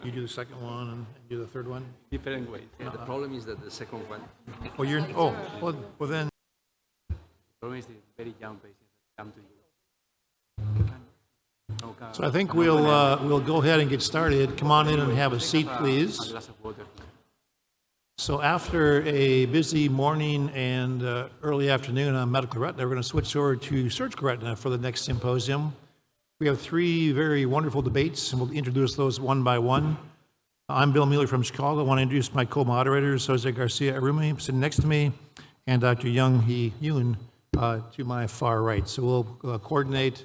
you do the second one and do the third one? Different ways. Yeah, the problem is that the second one, Oh, well then, The problem is the very young patients that come to you. so I think we'll go ahead and get started. Come on in and have a seat, please. A glass of water. So after a busy morning and early afternoon on medical retina, we're going to switch over to surgical retina for the next symposium. We have three very wonderful debates, and we'll introduce those one by one. I'm Bill Mieler from Chicago. I want to introduce my co-moderators, Jose Garcia-Arumi sitting next to me, and Dr. Yoon to my far right. So we'll coordinate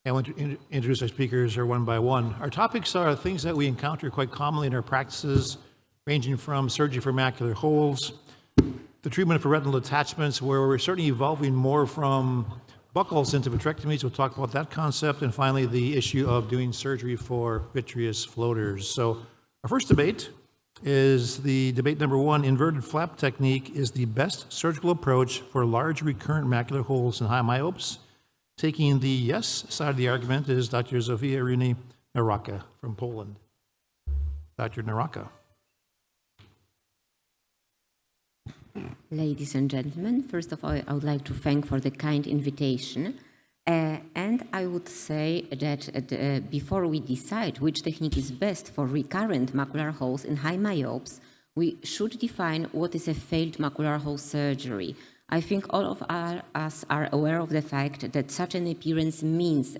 and we'll introduce our speakers one by one. Our topics are things that we encounter quite commonly in our practices, ranging from surgery for macular holes, the treatment for retinal detachments, where we're certainly evolving more from buckles into vitrectomies. We'll talk about that concept. And finally, the issue of doing surgery for vitreous floaters. So our first debate is the debate number one: inverted flap technique is the best surgical approach for large recurrent macular holes and high myopes. Taking the yes side of the argument is Dr. Zofia Nawrocka from Poland. Dr. Nawrocka. Ladies and gentlemen, first of all, I would like to thank for the kind invitation. And I would say that before we decide which technique is best for recurrent macular holes in high myopes, we should define what is a failed macular hole surgery. I think all of us are aware of the fact that such an appearance means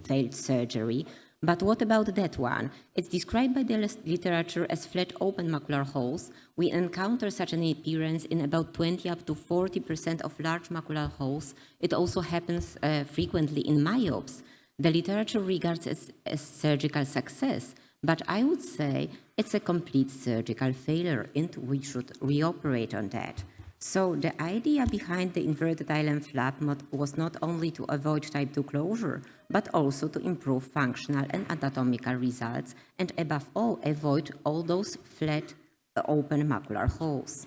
failed surgery. But what about that one? It's described by the literature as flat open macular holes. We encounter such an appearance in about 20 up to 40% of large macular holes. It also happens frequently in myopes. The literature regards it as surgical success, but I would say it's a complete surgical failure, and we should reoperate on that. So the idea behind the inverted island flap was not only to avoid type 2 closure, but also to improve functional and anatomical results, and above all, avoid all those flat open macular holes.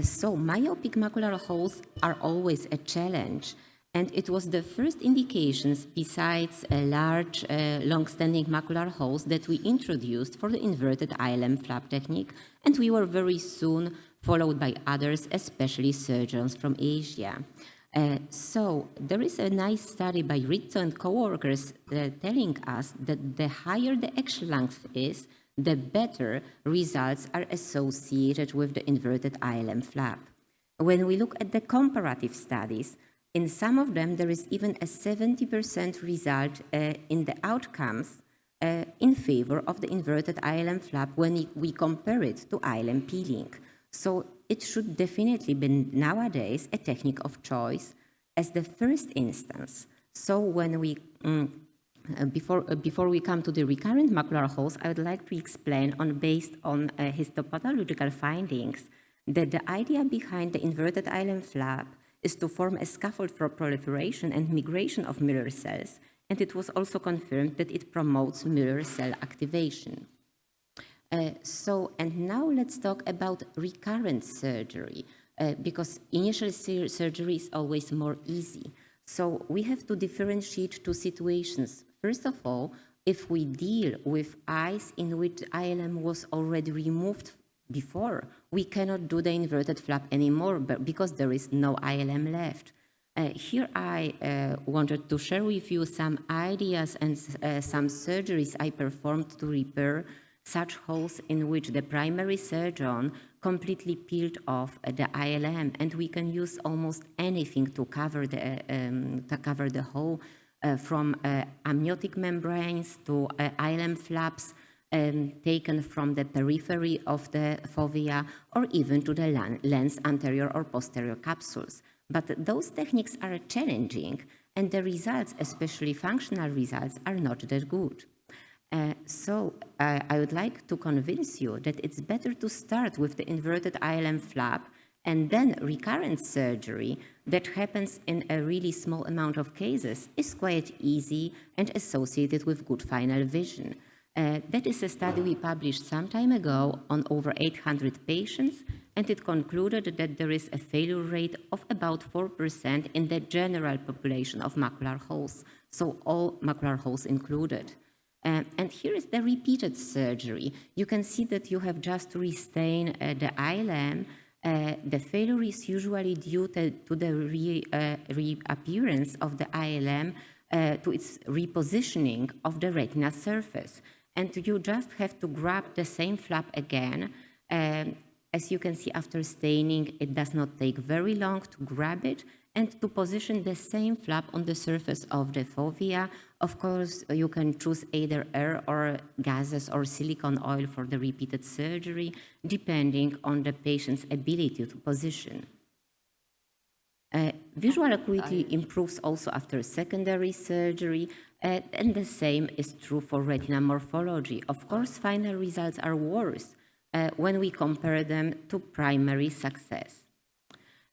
So myopic macular holes are always a challenge, and it was the first indications besides large, long-standing macular holes that we introduced for the inverted island flap technique, and we were very soon followed by others, especially surgeons from Asia. So there is a nice study by Ruiz and co-workers telling us that the higher the axial length is, the better results are associated with the inverted island flap. When we look at the comparative studies, in some of them there is even a 70% result in the outcomes in favor of the inverted island flap when we compare it to island peeling. So it should definitely be nowadays a technique of choice as the first instance. So when we, before we come to the recurrent macular holes, I would like to explain based on histopathological findings that the idea behind the inverted island flap is to form a scaffold for proliferation and migration of Mieler cells, and it was also confirmed that it promotes Mieler cell activation. And now let's talk about recurrent surgery, because initial surgery is always more easy. So we have to differentiate two situations. First of all, if we deal with eyes in which ILM was already removed before, we cannot do the inverted flap anymore because there is no ILM left. Here I wanted to share with you some ideas and some surgeries I performed to repair such holes in which the primary surgeon completely peeled off the ILM, and we can use almost anything to cover the hole, from amniotic membranes to ILM flaps taken from the periphery of the fovea, or even to the lens anterior or posterior capsules. But those techniques are challenging, and the results, especially functional results, are not that good. So I would like to convince you that it's better to start with the inverted ILM flap and then recurrent surgery that happens in a really small amount of cases is quite easy and associated with good final vision. That is a study we published some time ago on over 800 patients, and it concluded that there is a failure rate of about 4% in the general population of macular holes, so all macular holes included. And here is the repeated surgery. You can see that you have just to restain the ILM. The failure is usually due to the reappearance of the ILM, to its repositioning of the retina surface. And you just have to grab the same flap again. As you can see, after staining, it does not take very long to grab it and to position the same flap on the surface of the fovea. Of course, you can choose either air or gases or silicone oil for the repeated surgery, depending on the patient's ability to position. Visual acuity improves also after secondary surgery, and the same is true for retina morphology. Of course, final results are worse when we compare them to primary success.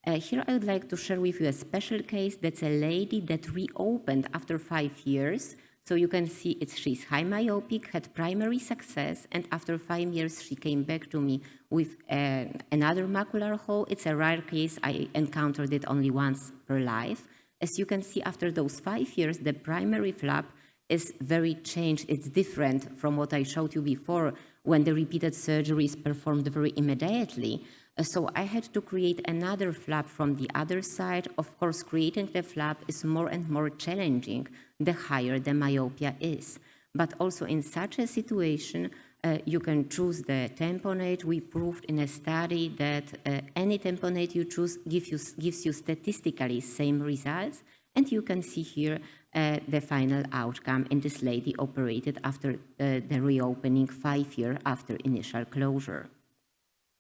Here I would like to share with you a special case. That's a lady that reopened after 5 years. So you can see she's high myopic, had primary success, and after 5 years she came back to me with another macular hole. It's a rare case. I encountered it only once per life. As you can see, after those 5 years, the primary flap is very changed. It's different from what I showed you before when the repeated surgery is performed very immediately. So I had to create another flap from the other side. Of course, creating the flap is more and more challenging the higher the myopia is. But also in such a situation, you can choose the tamponade. We proved in a study that any tamponade you choose gives you statistically same results. And you can see here the final outcome in this lady operated after the reopening 5 years after initial closure.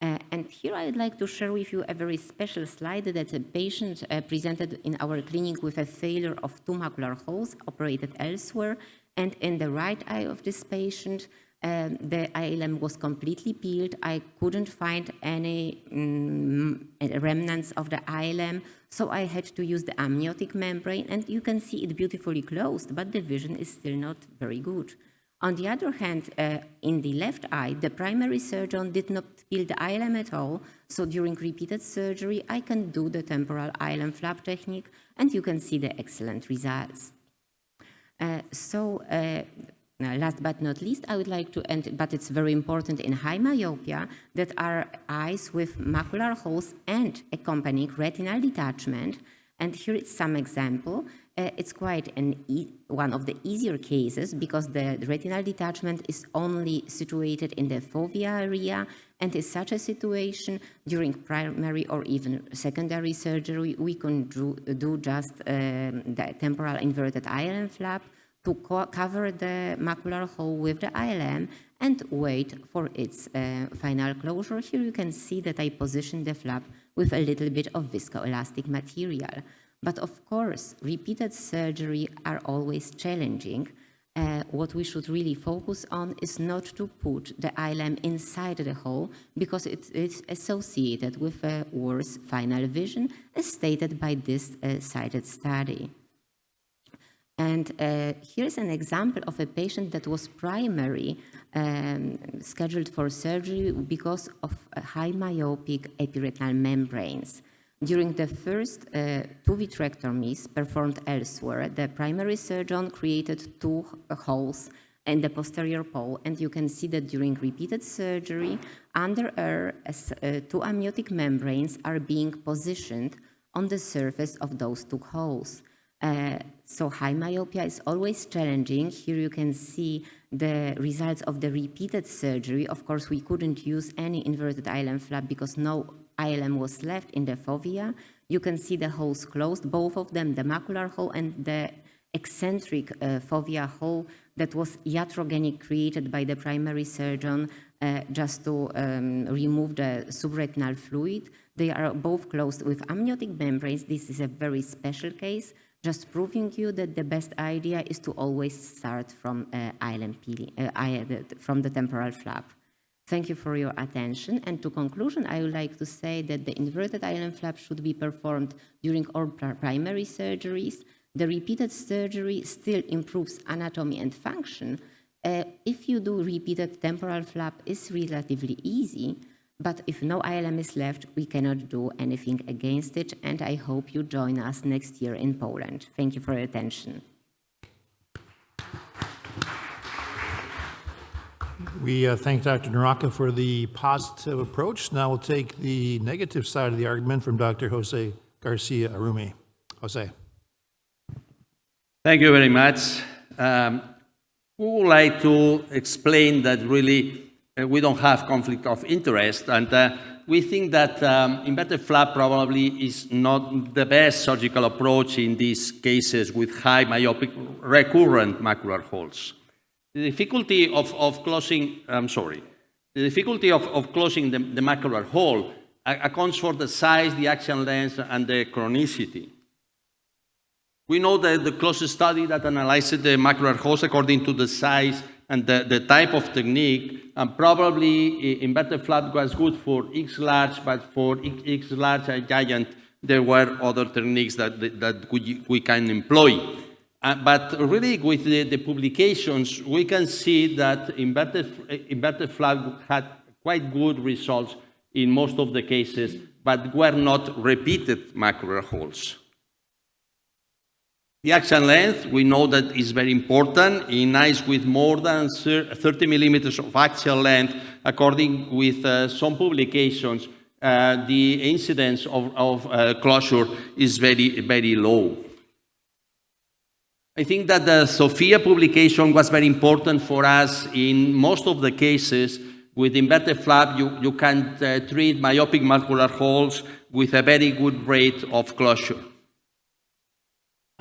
And here I'd like to share with you a very special slide that a patient presented in our clinic with a failure of 2 macular holes operated elsewhere. And in the right eye of this patient, the ILM was completely peeled. I couldn't find any remnants of the ILM, so I had to use the amniotic membrane. And you can see it beautifully closed, but the vision is still not very good. On the other hand, in the left eye, the primary surgeon did not peel the ILM at all, so during repeated surgery, I can do the temporal ILM flap technique, and you can see the excellent results. Last but not least, I would like to end, but it's very important in high myopia, that are eyes with macular holes and accompanying retinal detachment. And here is some example. It's quite one of the easier cases because the retinal detachment is only situated in the fovea area, and in such a situation, during primary or even secondary surgery, we can do just the temporal inverted ILM flap to cover the macular hole with the ILM and wait for its final closure. Here you can see that I positioned the flap with a little bit of viscoelastic material. But of course, repeated surgery are always challenging. What we should really focus on is not to put the ILM inside the hole because it is associated with a worse final vision, as stated by this cited study. And here's an example of a patient that was primary scheduled for surgery because of high myopic epiretinal membranes. During the first 2 vitrectomies performed elsewhere, the primary surgeon created 2 holes in the posterior pole, and you can see that during repeated surgery, under air, 2 amniotic membranes are being positioned on the surface of those 2 holes. So high myopia is always challenging. Here you can see the results of the repeated surgery. Of course, we couldn't use any inverted ILM flap because no ILM was left in the fovea. You can see the holes closed, both of them, the macular hole and the eccentric fovea hole that was iatrogenic, created by the primary surgeon just to remove the subretinal fluid. They are both closed with amniotic membranes. This is a very special case, just proving you that the best idea is to always start from ILM peeling, from the temporal flap. Thank you for your attention. And to conclusion, I would like to say that the inverted ILM flap should be performed during all primary surgeries. The repeated surgery still improves anatomy and function. If you do repeated temporal flap, it's relatively easy. But if no ILM is left, we cannot do anything against it. And I hope you join us next year in Poland. Thank you for your attention. We thank Dr. Nawrocka for the positive approach. Now we'll take the negative side of the argument from Dr. Jose Garcia-Arumi. Jose. Thank you very much. We would like to explain that really we don't have conflict of interest, and we think that inverted flap probably is not the best surgical approach in these cases with high myopic recurrent macular holes. The difficulty of closing, the difficulty of closing the macular hole accounts for the size, the axial length, and the chronicity. We know that the closest study that analyzed the macular holes according to the size and the type of technique, and probably inverted flap was good for X large, but for X large giant, there were other techniques that we can employ. But really, with the publications, we can see that inverted flap had quite good results in most of the cases, but were not repeated macular holes. The axial length, we know that is very important. In eyes with more than 30 millimeters of axial length, according with some publications, the incidence of closure is very, very low. I think that the Zofia publication was very important for us. In most of the cases with inverted flap, you can treat myopic macular holes with a very good rate of closure.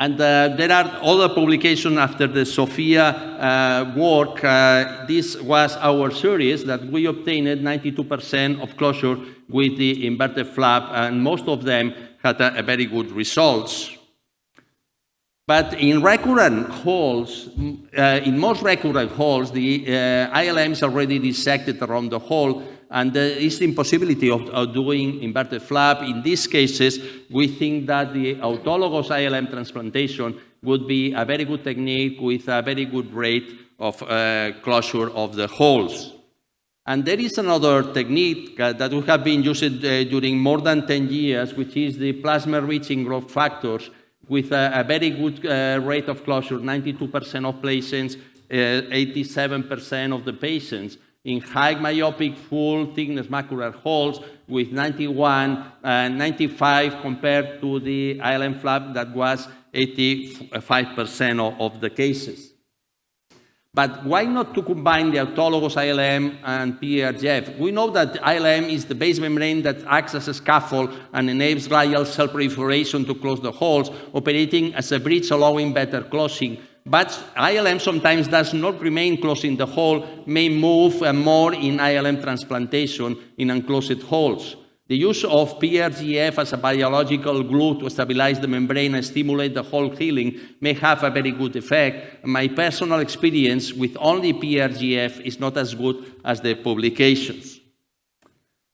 And there are other publications after the Zofia work. This was our series that we obtained 92% of closure with the inverted flap, and most of them had a very good results. But in recurrent holes, in most recurrent holes, the ILM is already dissected around the hole, and there is the impossibility of doing inverted flap. In these cases, we think that the autologous ILM transplantation would be a very good technique with a very good rate of closure of the holes. And there is another technique that we have been using during more than 10 years, which is the plasma-rich growth factors, with a very good rate of closure, 92% of patients, 87% of the patients, in high myopic full thickness macular holes with 91 and 95 compared to the ILM flap that was 85% of the cases. But why not to combine the autologous ILM and PRGF? We know that ILM is the base membrane that acts as a scaffold and enables glial cell proliferation to close the holes, operating as a bridge allowing better closing. But ILM sometimes does not remain closed in the hole, may move more in ILM transplantation in unclosed holes. The use of PRGF as a biological glue to stabilize the membrane and stimulate the hole healing may have a very good effect. My personal experience with only PRGF is not as good as the publications.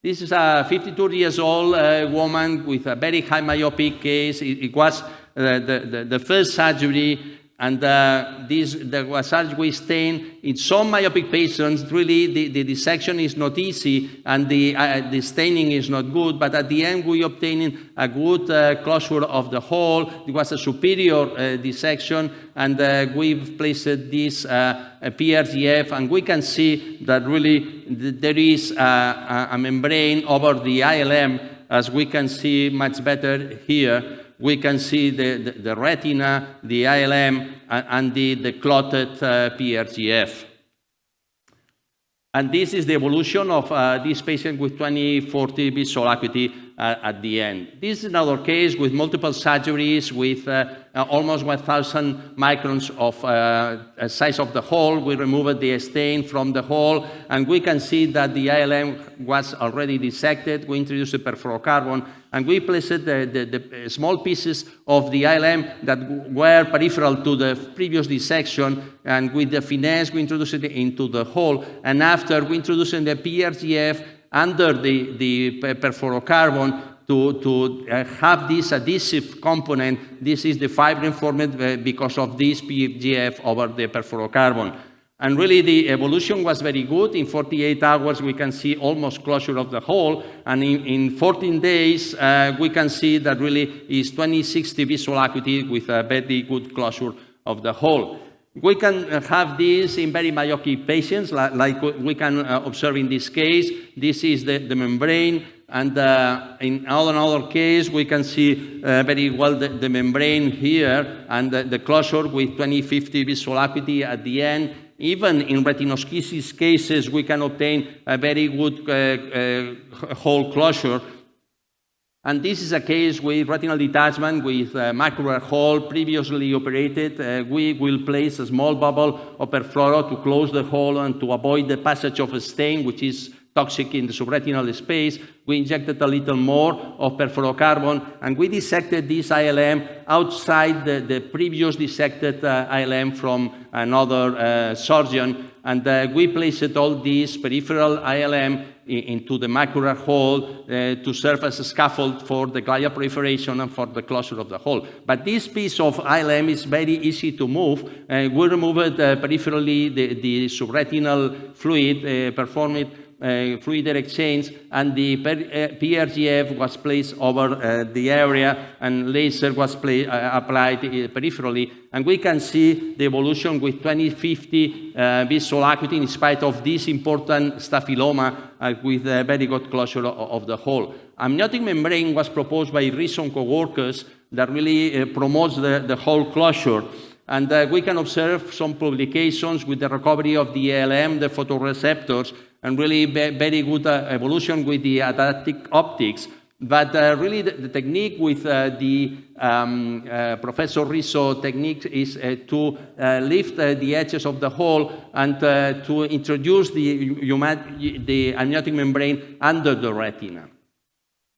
This is a 52-year-old woman with a very high myopic case. It was the first surgery. And there was surgery stain. In some myopic patients, really the dissection is not easy and the staining is not good, but at the end we obtained a good closure of the hole. It was a superior dissection, and we've placed this PRGF, and we can see that really there is a membrane over the ILM, as we can see much better here. We can see the retina, the ILM, and the clotted PRGF. And this is the evolution of this patient with 20/40 visual acuity at the end. This is another case with multiple surgeries with almost 1,000 microns of size of the hole. We removed the stain from the hole, and we can see that the ILM was already dissected. We introduced the perfluorocarbon, and we placed the small pieces of the ILM that were peripheral to the previous dissection, and with the finesse, we introduced it into the hole. And after, we introduced the PRGF under the perfluorocarbon to have this adhesive component. This is the fibrin formed because of this PRGF over the perfluorocarbon. And really, the evolution was very good. In 48 hours, we can see almost closure of the hole. And in 14 days, we can see that really is 20/60 visual acuity with a very good closure of the hole. We can have this in very myopic patients, like we can observe in this case. This is the membrane, and in another case, we can see very well the membrane here, and the closure with 20/50 visual acuity at the end. Even in retinoschisis cases, we can obtain a very good hole closure. And this is a case with retinal detachment with macular hole previously operated. We will place a small bubble of perfluoro to close the hole and to avoid the passage of a stain, which is toxic in the subretinal space. We injected a little more of perfluorocarbon, and we dissected this ILM outside the previous dissected ILM from another surgeon. And we placed all these peripheral ILM into the macular hole to serve as a scaffold for the glia proliferation and for the closure of the hole. But this piece of ILM is very easy to move. We removed peripherally the subretinal fluid, performed fluid exchange, and the PRGF was placed over the area, and laser was applied peripherally. And we can see the evolution with 20/50 visual acuity in spite of this important staphyloma with a very good closure of the hole. Amniotic membrane was proposed by Ruiz and co-workers that really promotes the hole closure. And we can observe some publications with the recovery of the ALM, the photoreceptors, and really very good evolution with the adaptive optics. But really the technique with the Professor Rizzo technique is to lift the edges of the hole and to introduce the amniotic membrane under the retina.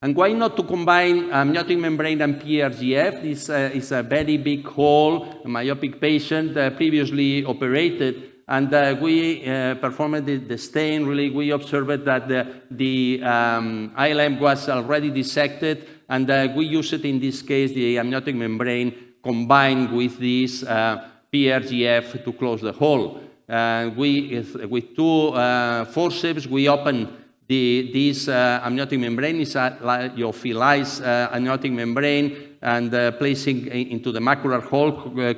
And why not to combine amniotic membrane and PRGF? This is a very big hole, a myopic patient previously operated, and we performed the stain. Really, we observed that the ILM was already dissected, and we used it in this case, the amniotic membrane combined with this PRGF to close the hole. With two forceps, we opened this amniotic membrane is a lyophilized amniotic membrane, and placing into the macular hole,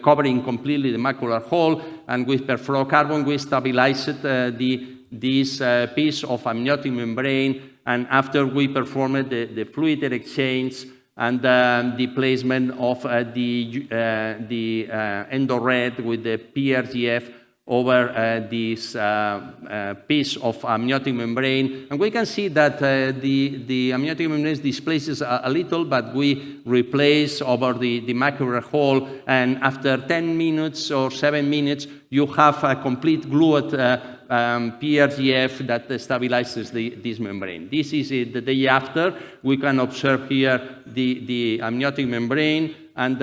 covering completely the macular hole, and with perfluorocarbon we stabilized this piece of amniotic membrane, and after we performed the fluid exchange and the placement of the endored with the PRGF over this piece of amniotic membrane. And we can see that the amniotic membrane displaces a little, but we replace over the macular hole, and after 10 minutes or 7 minutes, you have a complete glued PRGF that stabilizes this membrane. This is it the day after. We can observe here the amniotic membrane, and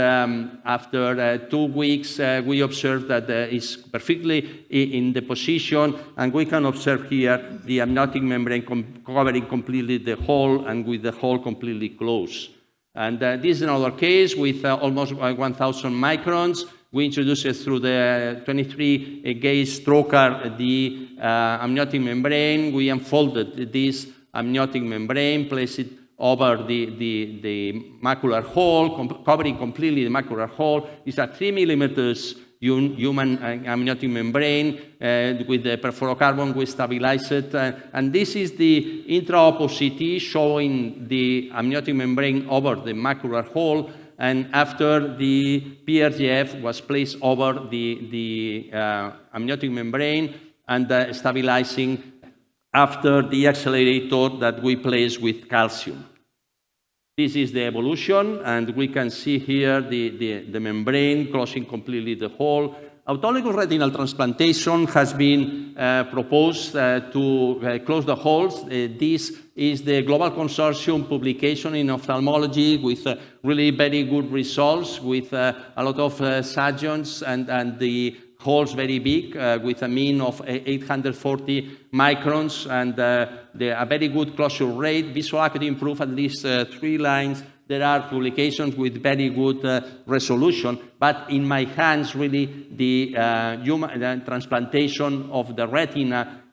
after 2 weeks, we observe that it's perfectly in the position, and we can observe here the amniotic membrane covering completely the hole, and with the hole completely closed. And this is another case with almost 1,000 microns. We introduced it through the 23-gauge trocar the amniotic membrane. We unfolded this amniotic membrane, placed it over the macular hole, covering completely the macular hole. It's a 3 millimeters human amniotic membrane with the perfluorocarbon. We stabilize it, and this is the intraoppo CT showing the amniotic membrane over the macular hole. And after the PRGF was placed over the amniotic membrane, and stabilizing after the accelerator that we place with calcium. This is the evolution, and we can see here the membrane closing completely the hole. Autologous retinal transplantation has been proposed to close the holes. This is the Global Consortium publication in ophthalmology with really very good results, with a lot of surgeons, and the holes very big, with a mean of 840 microns, and a very good closure rate. Visual acuity improved at least 3 lines. There are publications with very good resolution, but in my hands, really, the transplantation of the retina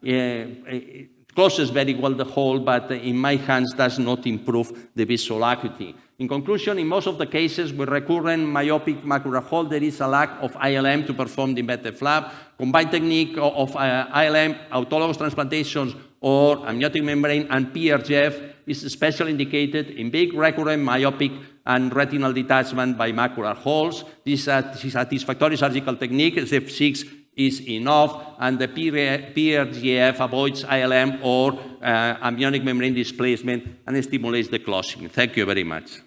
closes very well the hole, but in my hands does not improve the visual acuity. In conclusion, in most of the cases with recurrent myopic macular hole, there is a lack of ILM to perform the embedded flap. Combined technique of ILM, autologous transplantations, or amniotic membrane and PRGF is especially indicated in big recurrent myopic and retinal detachment by macular holes. This satisfactory surgical technique, SF6, is enough, and the PRGF avoids ILM or amniotic membrane displacement and stimulates the closing. Thank you very much.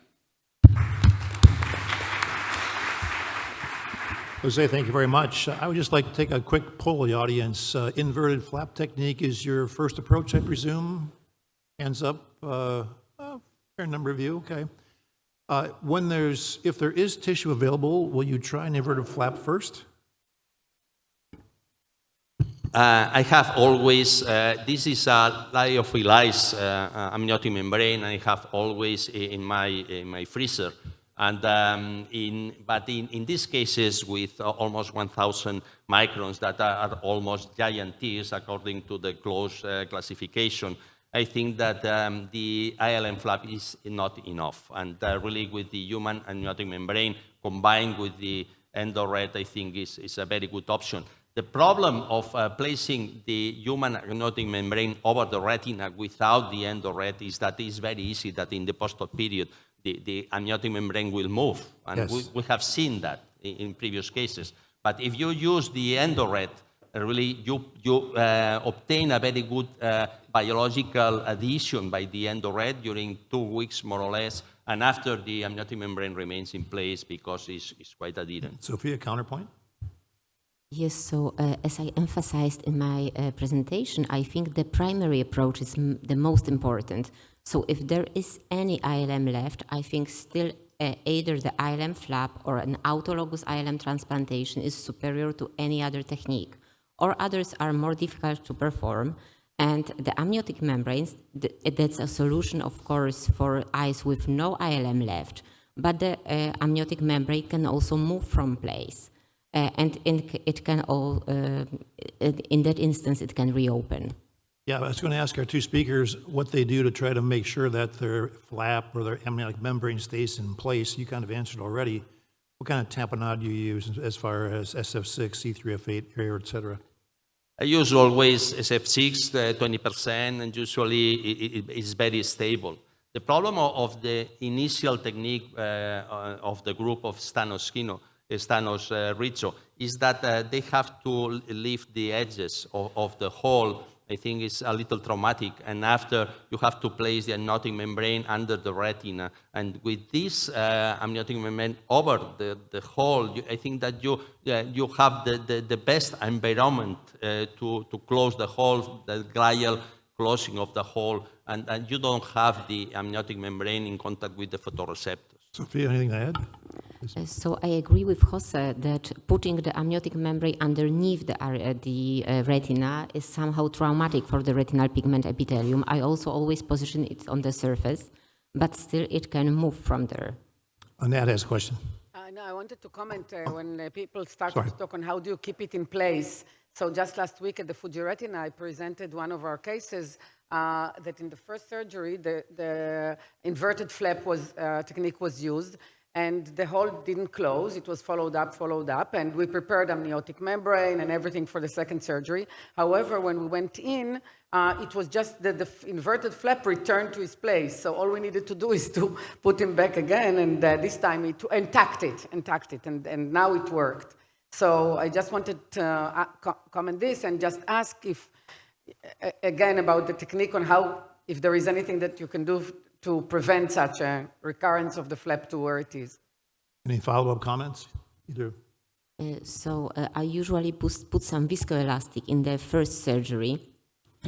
Jose, thank you very much. I would just like to take a quick poll of the audience. Inverted flap technique is your first approach, I presume? Hands up. Fair number of you, okay. If there is tissue available, will you try an inverted flap first? I have always, this is a lyophilized amniotic membrane, I have always in my freezer. And but in these cases with almost 1,000 microns that are almost giant tears according to the close classification, I think that the ILM flap is not enough. And really with the human amniotic membrane combined with the endoret, I think is a very good option. The problem of placing the human amniotic membrane over the retina without the endoret is that it's very easy that in the post-op period, the amniotic membrane will move. And yes. we have seen that in previous cases. But if you use the endoret, really you obtain a very good biological adhesion by the endoret during 2 weeks, more or less, and after the amniotic membrane remains in place because it's quite adherent. Zofia, counterpoint? Yes, so as I emphasized in my presentation, I think the primary approach is the most important. So if there is any ILM left, I think still either the ILM flap or an autologous ILM transplantation is superior to any other technique, or others are more difficult to perform. And the amniotic membranes, that's a solution, of course, for eyes with no ILM left, but the amniotic membrane can also move from place. And it can in that instance, it can reopen. Yeah, I was going to ask our two speakers what they do to try to make sure that their flap or their amniotic membrane stays in place. You kind of answered already. What kind of tamponade do you use as far as SF6, C3F8, area, et cetera? I use always SF6, 20%, and usually it is very stable. The problem of the initial technique of the group of Stanos Rizzo is that they have to leave the edges of the hole. I think it's a little traumatic, and after you have to place the amniotic membrane under the retina, and with this amniotic membrane over the hole, I think that you have the best environment to close the hole, the glial closing of the hole, and you don't have the amniotic membrane in contact with the photoreceptors. Zofia, anything to add? So I agree with Jose that putting the amniotic membrane underneath the retina is somehow traumatic for the retinal pigment epithelium. I also always position it on the surface, but still it can move from there. Nat has a question. No, I wanted to comment when people started to talk on how do you keep it in place. So just last week at the Fuji Retina, I presented one of our cases that in the first surgery, the inverted flap technique was used, and the hole didn't close. It was followed up, and we prepared amniotic membrane and everything for the second surgery. However, when we went in, it was just the inverted flap returned to its place. So all we needed to do is to put him back again, and this time intact it, and now it worked. So I just wanted to comment this and just ask if, again, about the technique on how, if there is anything that you can do to prevent such a recurrence of the flap to where it is. Any follow-up comments? Either. I usually put some viscoelastic in the first surgery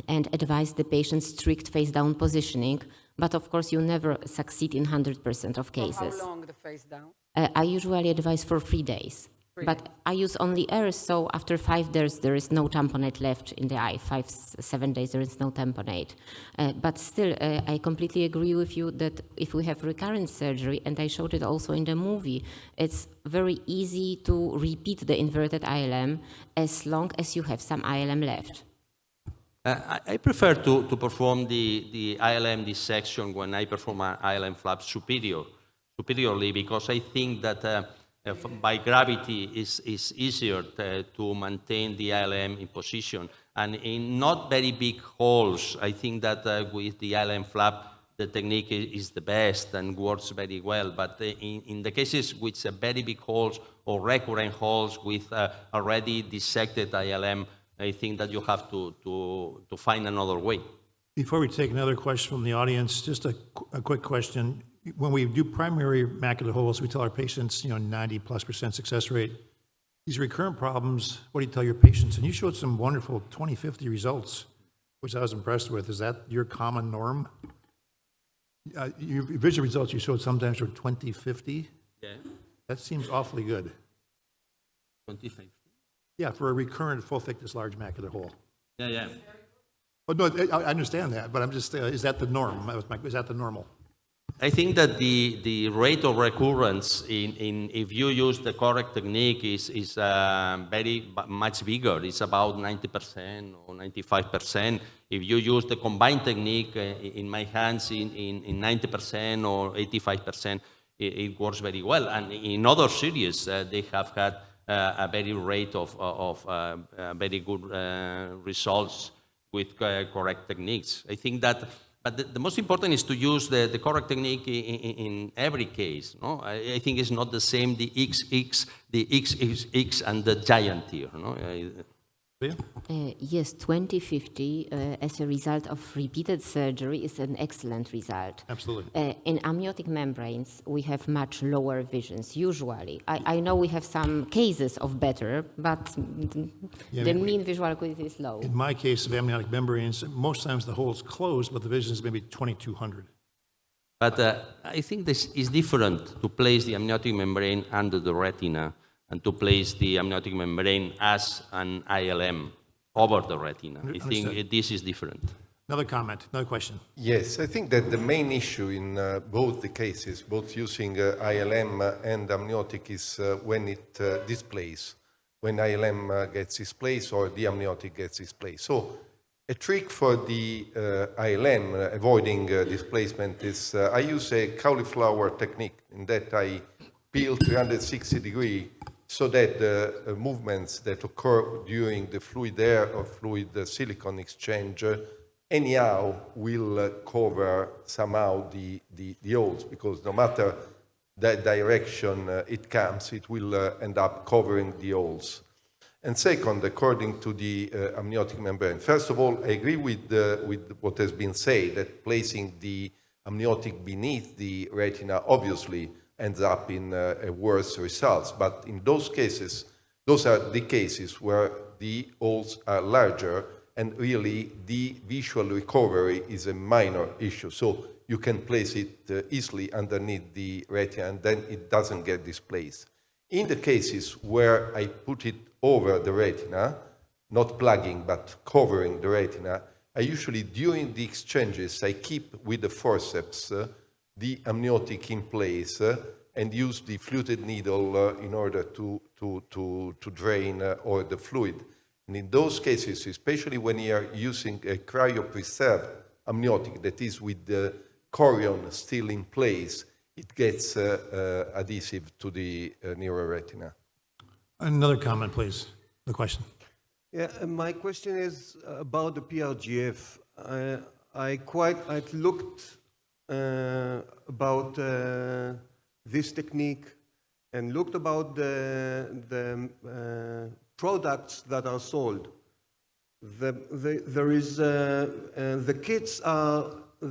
and advise the patient strict face-down positioning, but of course you never succeed in 100% of cases. For how long the face down? I usually advise for 3 days. But I use only air, so after 5 days, there is no tamponade left in the eye. 5-7 days, there is no tamponade. But still, I completely agree with you that if we have recurrent surgery, and I showed it also in the movie, it's very easy to repeat the inverted ILM as long as you have some ILM left. I prefer to perform the ILM dissection when I perform an ILM flap superior superiorly because I think that by gravity is easier to maintain the ILM in position. And in not very big holes, I think that with the ILM flap, the technique is the best and works very well. But in the cases with very big holes or recurrent holes with already dissected ILM, I think that you have to find another way. Before we take another question from the audience, just a quick question. When we do primary macular holes, we tell our patients, 90+% success rate. These recurrent problems, what do you tell your patients? And you showed some wonderful 20/50 results, which I was impressed with. Is that your common norm? Your vision results you showed sometimes were 20/50. Yeah. That seems awfully good. 20/50. Yeah, for a recurrent full thickness large macular hole. Yeah. Oh, no, I understand that, but I'm just, is that the norm? Is that the normal? I think that the rate of recurrence if you use the correct technique is very much bigger. It's about 90% or 95%. If you use the combined technique, in my hands, in 90% or 85%, it works very well. And in other series, they have had a very rate of very good results with correct techniques. I think that. But the most important is to use the correct technique in every case. No? I think it's not the same, the XXX and the giant here. No? Yes, 20/50 as a result of repeated surgery is an excellent result. Absolutely. In amniotic membranes, we have much lower visions, usually. I know we have some cases of better, but the mean visual acuity is low. In my case of amniotic membranes, most times the hole is closed, but the vision is maybe 2200. But I think this is different to place the amniotic membrane under the retina and to place the amniotic membrane as an ILM over the retina. I think this is different. Another comment, another question. Yes, I think that the main issue in both the cases, both using ILM and amniotic, is when it displays, when ILM gets displaced or the amniotic gets displaced. So a trick for the ILM avoiding displacement is I use a cauliflower technique in that I peel 360 degrees so that the movements that occur during the fluid air or fluid silicone exchange anyhow will cover somehow the holes, because no matter that direction it comes, it will end up covering the holes. And second, according to the amniotic membrane, first of all, I agree with what has been said, that placing the amniotic beneath the retina obviously ends up in worse results. But in those cases, those are the cases where the holes are larger and really the visual recovery is a minor issue. So you can place it easily underneath the retina and then it doesn't get displaced. In the cases where I put it over the retina, not plugging but covering the retina, I usually, during the exchanges, I keep with the forceps the amniotic in place and use the fluted needle in order to drain all the fluid. And in those cases, especially when you are using a cryopreserved amniotic that is with the chorion still in place, it gets adhesive to the neuroretina. Another comment, please. The question. Yeah, my question is about the PRGF. I looked about this technique and looked about the products that are sold. There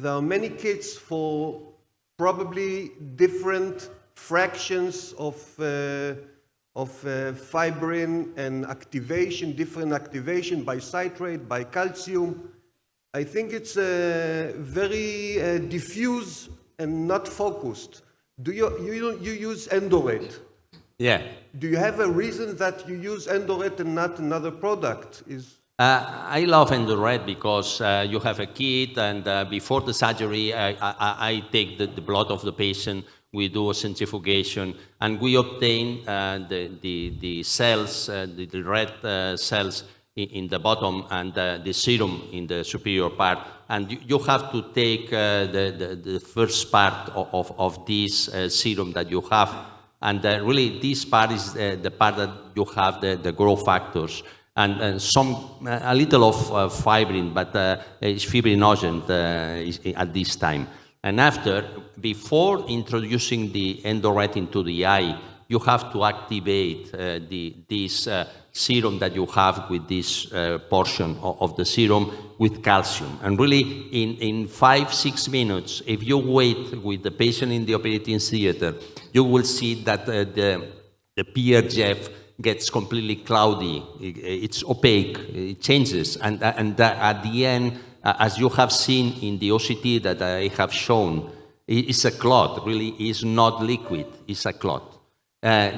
are many kits for probably different fractions of fibrin and activation, different activation by citrate, by calcium. I think it's very diffuse and not focused. Do you use Endoret? Yeah. Do you have a reason that you use Endoret and not another product? I love Endoret because you have a kit, and before the surgery, I take the blood of the patient. We do a centrifugation, and we obtain the cells, the red cells in the bottom, and the serum in the superior part and you have to take the first part of this serum that you have. And really, this part is the part that you have the growth factors and a little of fibrin, but it's fibrinogen at this time. And before introducing the endoretin to the eye, you have to activate this serum that you have with this portion of the serum with calcium. And really, in 5-6 minutes, if you wait with the patient in the operating theater, you will see that the PRGF gets completely cloudy. It's opaque. It changes. And at the end, as you have seen in the OCT that I have shown, it's a clot. Really, it's not liquid. It's a clot.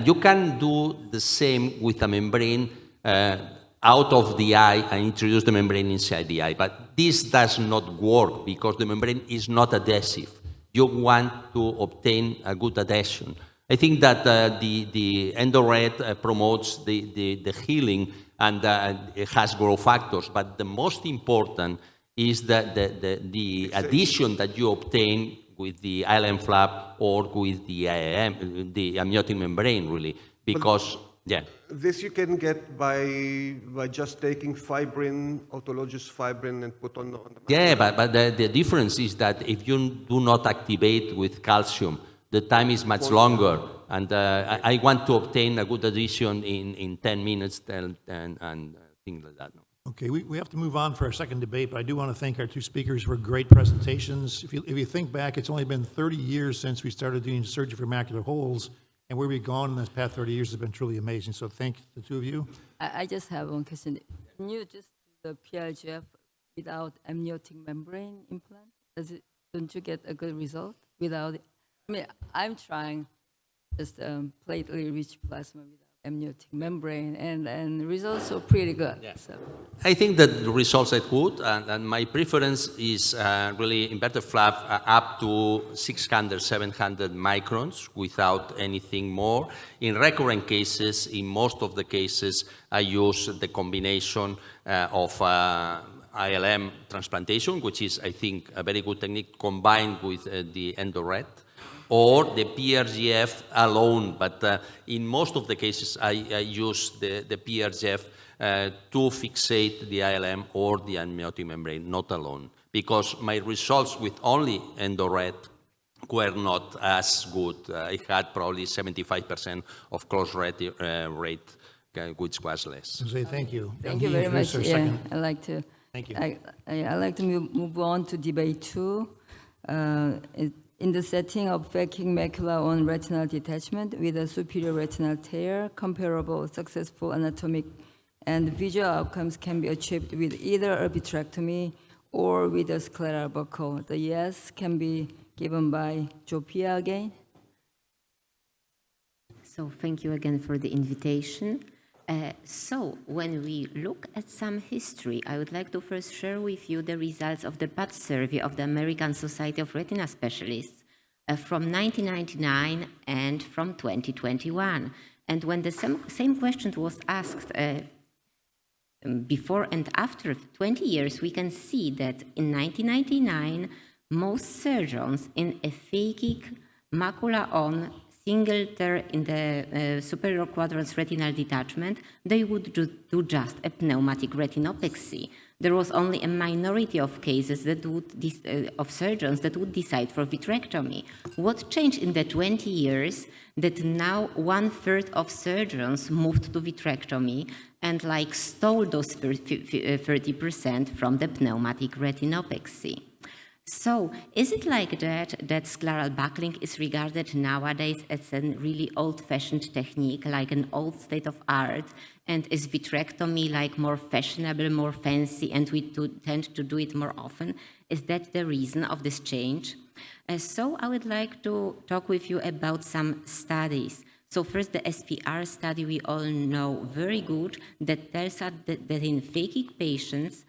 You can do the same with a membrane out of the eye and introduce the membrane inside the eye. But this does not work because the membrane is not adhesive. You want to obtain a good adhesion. I think that the EndoRed promotes the healing and it has growth factors. But the most important is that the adhesion that you obtain with the ILM flap or with the amniotic membrane, really, because, yeah. This you can get by just taking fibrin, autologous fibrin, and put on the Yeah, but the difference is that if you do not activate with calcium, the time is much longer. And I want to obtain a good adhesion in 10 minutes and things like that. Okay, we have to move on for our second debate, but I do want to thank our two speakers for great presentations. If you think back, it's only been 30 years since we started doing surgery for macular holes, and where we've gone in this past 30 years has been truly amazing. So thank the two of you. I just have one question. Can you just do the PRGF without amniotic membrane implant? Don't you get a good result without it? I mean, I'm trying just platelet rich plasma without amniotic membrane, and the results are pretty good. Yeah. So. I think that the results are good, and my preference is really inverted flap up to 600, 700 microns without anything more. In recurrent cases, in most of the cases, I use the combination of ILM transplantation, which is, I think, a very good technique combined with the EndoRed, or the PRGF alone. But in most of the cases, I use the PRGF to fixate the ILM or the amniotic membrane, not alone, because my results with only EndoRed were not as good. I had probably 75% of close rate, which was less. Jose, thank you. Thank you very much. Yeah, I like to. Thank you. I like to move on to debate 2. In the setting of phakic macula-on retinal detachment with a superior retinal tear, comparable successful anatomic and visual outcomes can be achieved with either a vitrectomy or with a scleral buckle. The yes can be given by Zofia again. So thank you again for the invitation. So when we look at some history, I would like to first share with you the results of the PATH survey of the American Society of Retina Specialists from 1999 and from 2021. And when the same question was asked before and after 20 years, we can see that in 1999, most surgeons in a phakic macula-on single tear in the superior quadrant's retinal detachment, they would do just a pneumatic retinopexy. There was only a minority of cases that of surgeons that would decide for vitrectomy. What changed in the 20 years that now 1/3 of surgeons moved to vitrectomy and stole those 30% from the pneumatic retinopexy? So, is it like that scleral buckling is regarded nowadays as a really old-fashioned technique, like an old state of art, and is vitrectomy more fashionable, more fancy, and we tend to do it more often? Is that the reason of this change? So I would like to talk with you about some studies. So first, the SPR study we all know very good that tells us that in phakic patients,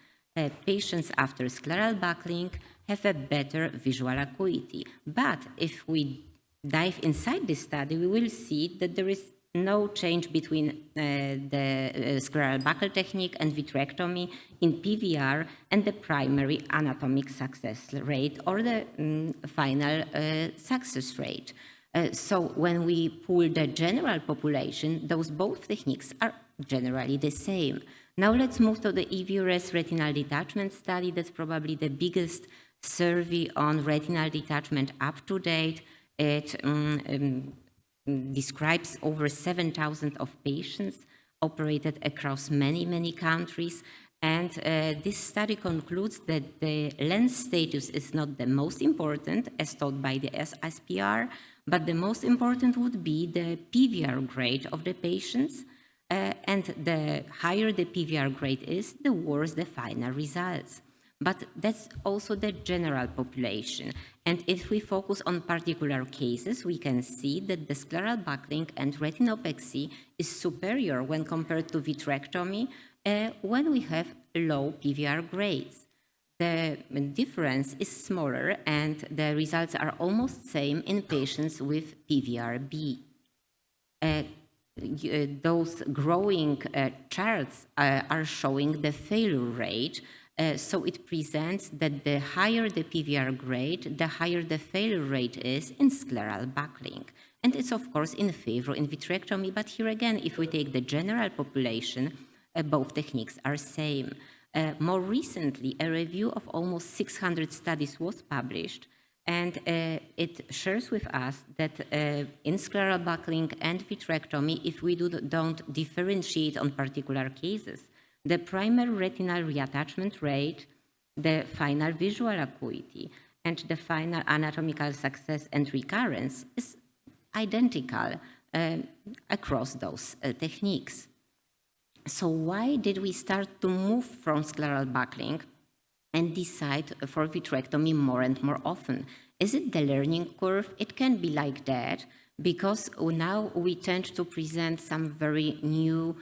patients after scleral buckling have a better visual acuity. But if we dive inside this study, we will see that there is no change between the scleral buckle technique and vitrectomy in PVR and the primary anatomic success rate or the final success rate. So when we pool the general population, those both techniques are generally the same. Now let's move to the EVRS retinal detachment study. That's probably the biggest survey on retinal detachment up to date. It describes over 7,000 of patients operated across many, many countries. And this study concludes that the lens status is not the most important, as taught by the SPR, but the most important would be the PVR grade of the patients. And the higher the PVR grade is, the worse the final results. But that's also the general population. And if we focus on particular cases, we can see that the scleral buckling and retinopexy is superior when compared to vitrectomy when we have low PVR grades. The difference is smaller and the results are almost same in patients with PVRB. Those growing charts are showing the failure rate. So it presents that the higher the PVR grade, the higher the failure rate is in scleral buckling. And it's of course in favor in vitrectomy, but here again, if we take the general population, both techniques are same. More recently, a review of almost 600 studies was published, and it shares with us that in scleral buckling and vitrectomy, if we don't differentiate on particular cases, the primary retinal reattachment rate, the final visual acuity, and the final anatomical success and recurrence is identical across those techniques. So why did we start to move from scleral buckling and decide for vitrectomy more and more often? Is it the learning curve? It can be like that because now we tend to present some very new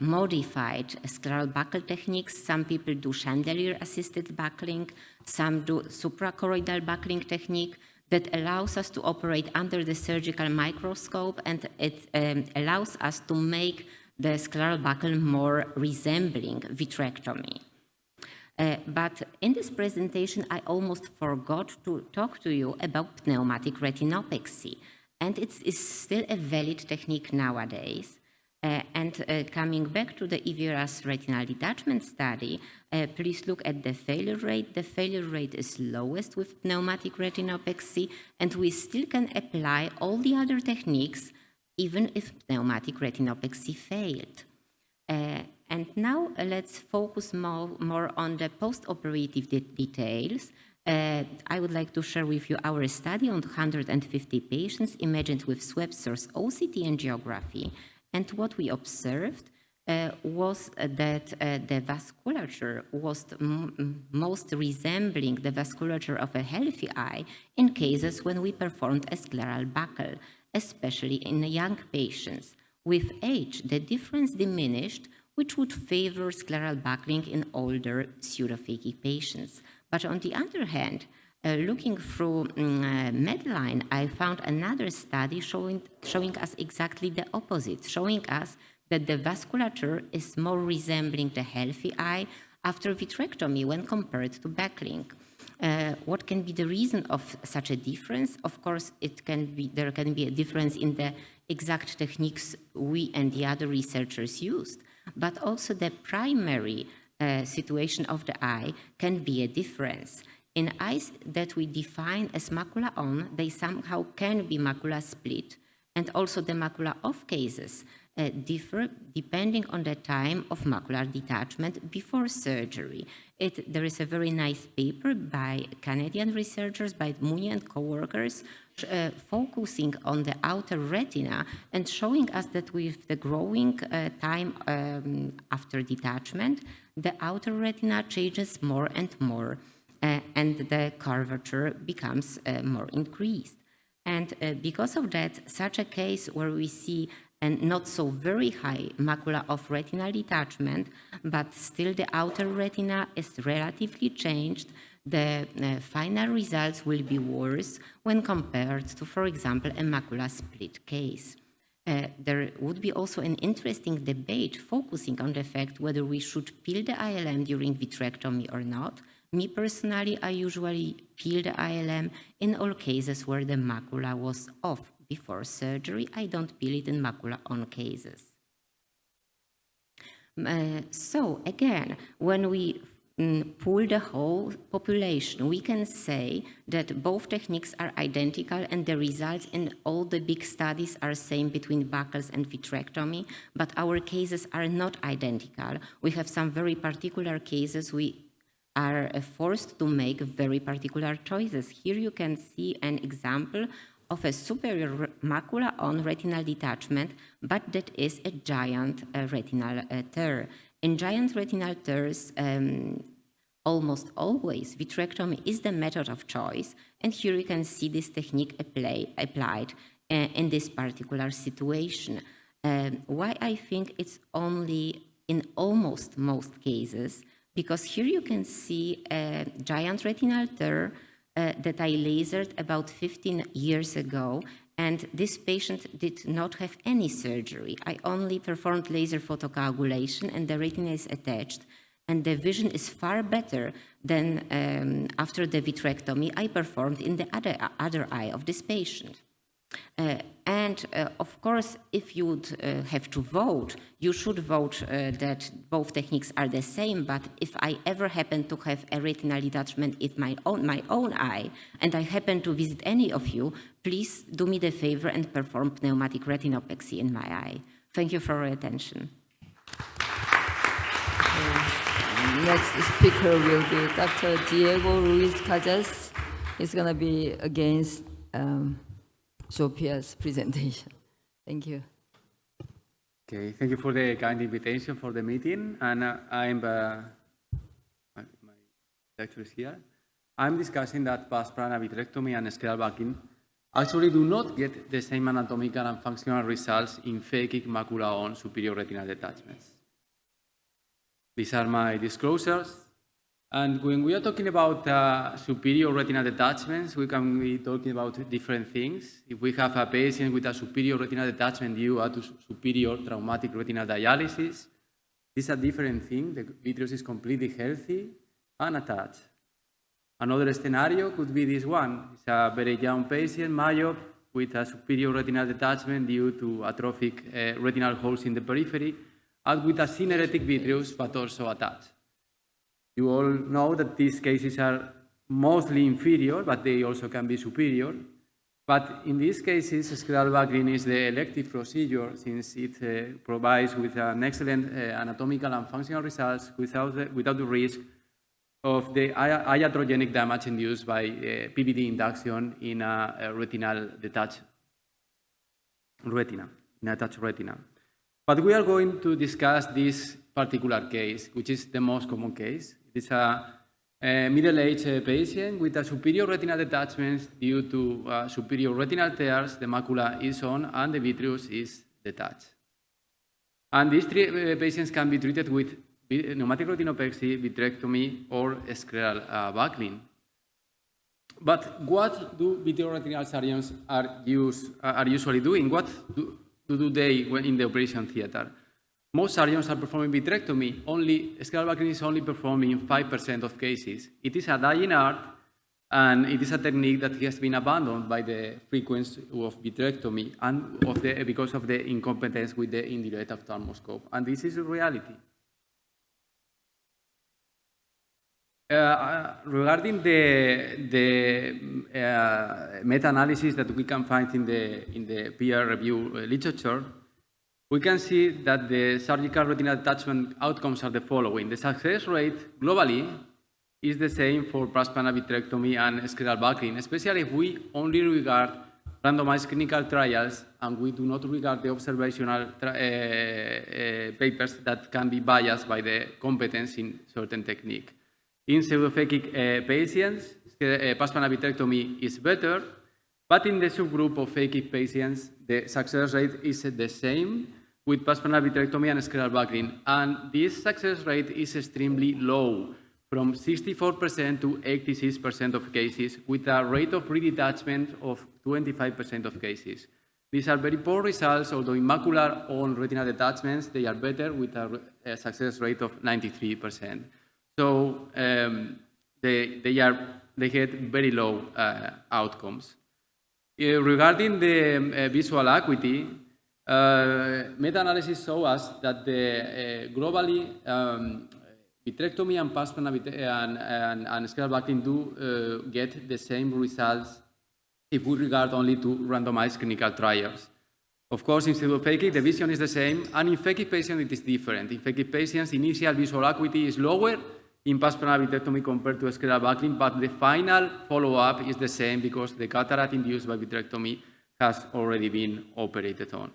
modified scleral buckle techniques. Some people do chandelier-assisted buckling, some do suprachoroidal buckling technique that allows us to operate under the surgical microscope, and it allows us to make the scleral buckle more resembling vitrectomy. But in this presentation, I almost forgot to talk to you about pneumatic retinopexy, and it's still a valid technique nowadays. Coming back to the EVRS retinal detachment study, please look at the failure rate. The failure rate is lowest with pneumatic retinopexy, and we still can apply all the other techniques even if pneumatic retinopexy failed. And now let's focus more on the post-operative details. I would like to share with you our study on 150 patients imagined with swept source OCT angiography. And what we observed was that the vasculature was most resembling the vasculature of a healthy eye in cases when we performed a scleral buckle, especially in young patients. With age, the difference diminished, which would favor scleral buckling in older pseudophakic patients. But on the other hand, looking through Medline, I found another study showing us exactly the opposite, showing us that the vasculature is more resembling the healthy eye after vitrectomy when compared to buckling. What can be the reason of such a difference? Of course, there can be a difference in the exact techniques we and the other researchers used, but also the primary situation of the eye can be a difference. In eyes that we define as macula-on, they somehow can be macula split, and also the macula-off cases differ depending on the time of macular detachment before surgery. There is a very nice paper by Canadian researchers, by Mooney and co-workers, focusing on the outer retina and showing us that with the growing time after detachment, the outer retina changes more and more, and the curvature becomes more increased. And because of that, such a case where we see a not so very high macula of retinal detachment, but still the outer retina is relatively changed, the final results will be worse when compared to, for example, a macula split case. There would be also an interesting debate focusing on the fact whether we should peel the ILM during vitrectomy or not. Me personally, I usually peel the ILM in all cases where the macula was off before surgery. I don't peel it in macula-on cases. So again, when we pool the whole population, we can say that both techniques are identical and the results in all the big studies are same between buckles and vitrectomy, but our cases are not identical. We have some very particular cases. We are forced to make very particular choices. Here you can see an example of a superior macula-on retinal detachment, but that is a giant retinal tear. In giant retinal tears, almost always vitrectomy is the method of choice, and here you can see this technique applied in this particular situation. Why I think it's only in almost most cases, because here you can see a giant retinal tear that I lasered about 15 years ago, and this patient did not have any surgery. I only performed laser photocoagulation and the retina is attached, and the vision is far better than after the vitrectomy I performed in the other eye of this patient. Of course, if you would have to vote, you should vote that both techniques are the same, but if I ever happen to have a retinal detachment in my own eye, and I happen to visit any of you, please do me the favor and perform pneumatic retinopexy in my eye. Thank you for your attention. Next speaker will be Dr. Diego Ruiz Casas. He's going to be against Zofia's presentation. Thank you. Okay, thank you for the kind invitation for the meeting. And I'm my lecturer is here. I'm discussing that past plana vitrectomy and scleral backing actually do not get the same anatomical and functional results in phakic macula-on superior retinal detachments. These are my disclosures. And when we are talking about superior retinal detachments, we can be talking about different things. If we have a patient with a superior retinal detachment due to superior traumatic retinal dialysis, this is a different thing. The vitreous is completely healthy and attached. Another scenario could be this one. It's a very young patient, myope, with a superior retinal detachment due to atrophic retinal holes in the periphery, and with a syneretic vitreous, but also attached. You all know that these cases are mostly inferior, but they also can be superior. But in these cases, scleral buckling is the elective procedure since it provides with an excellent anatomical and functional results without the risk of the iatrogenic damage induced by PVD induction in a retinal detached retina, in attached retina. But we are going to discuss this particular case, which is the most common case. It's a middle-aged patient with a superior retinal detachment due to superior retinal tears. The macula is on and the vitreous is detached. And these three patients can be treated with pneumatic retinopexy, vitrectomy, or scleral buckling. But what do vitreoretinal surgeons are usually doing? What do they when in the operation theater? Most surgeons are performing vitrectomy. Scleral buckling is only performed in 5% of cases. It is a dying art, and it is a technique that has been abandoned by the frequency of vitrectomy and because of the incompetence with the indirect ophthalmoscope. And this is a reality. Regarding the meta-analysis that we can find in the peer review literature, we can see that the surgical retinal detachment outcomes are the following. The success rate globally is the same for plana vitrectomy and scleral buckling, especially if we only regard randomized clinical trials and we do not regard the observational papers that can be biased by the competence in certain technique. In pseudophakic patients, plana vitrectomy is better, but in the subgroup of phakic patients, the success rate is the same with plana vitrectomy and scleral buckling, and this success rate is extremely low, from 64% to 86% of cases, with a rate of redetachment of 25% of cases. These are very poor results, although in macular-on retinal detachments, they are better with a success rate of 93%. So they get very low outcomes. Regarding the visual acuity, meta-analysis show us that globally vitrectomy and pars plana and scleral backing do get the same results if we regard only to randomized clinical trials. Of course, in pseudo-phakic, the vision is the same, and in phakic patients, it is different. In phakic patients, initial visual acuity is lower in pars plana vitrectomy compared to scleral backing, but the final follow-up is the same because the cataract induced by vitrectomy has already been operated on.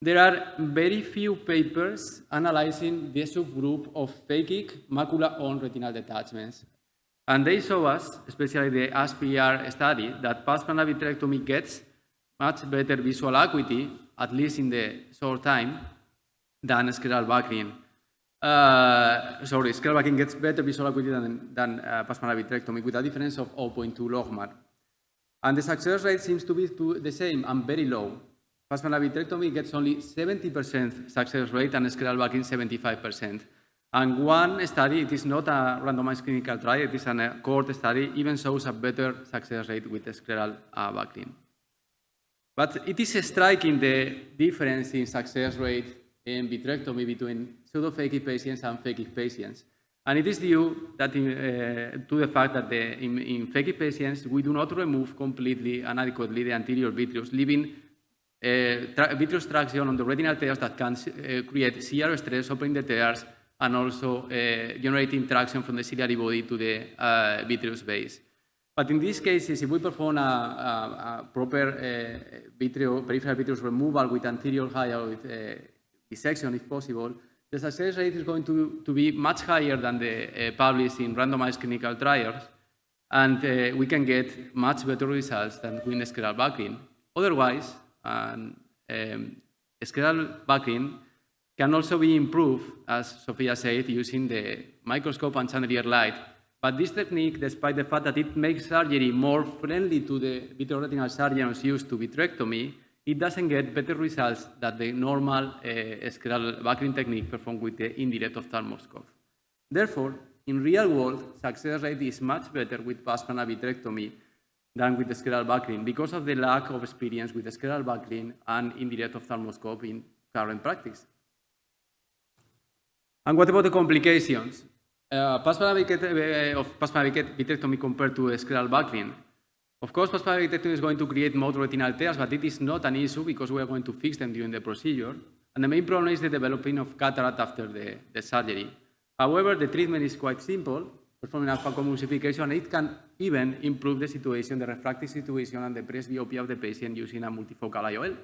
There are very few papers analyzing the subgroup of phakic macula-on retinal detachments. And they show us, especially the ASPR study, that pars plana vitrectomy gets much better visual acuity, at least in the short time, than scleral backing. Scleral backing gets better visual acuity than pars plana vitrectomy with a difference of 0.2 logMAR. And the success rate seems to be the same and very low. Pars plana vitrectomy gets only 70% success rate and scleral backing 75%. And one study, it is not a randomized clinical trial, it is a cohort study, even shows a better success rate with scleral backing. But it is striking the difference in success rate in vitrectomy between pseudo-phakic patients and phakic patients. And it is due that to the fact that in phakic patients, we do not remove completely and adequately the anterior vitreous, leaving vitreous traction on the retinal tears that can create shear stress, opening the tears, and also generating traction from the ciliary body to the vitreous base. But in these cases, if we perform a proper peripheral vitreous removal with anterior high or with dissection, if possible, the success rate is going to be much higher than the published in randomized clinical trials, and we can get much better results than with scleral backing. Otherwise, scleral backing can also be improved, as Zofia said, using the microscope and chandelier light. But this technique, despite the fact that it makes surgery more friendly to the vitreoretinal surgeons used to vitrectomy, it doesn't get better results than the normal scleral backing technique performed with the indirect ophthalmoscope. Therefore, in real world, success rate is much better with pars plana vitrectomy than with the scleral backing because of the lack of experience with the scleral backing and indirect ophthalmoscope in current practice. And what about the complications? Pars plana vitrectomy compared to scleral backing. Of course, pars plana vitrectomy is going to create more retinal tears, but it is not an issue because we are going to fix them during the procedure. And the main problem is the developing of cataract after the surgery. However, the treatment is quite simple, performing a phacoemulsification, and it can even improve the situation, the refractive situation, and the presbyopia of the patient using a multifocal IOL.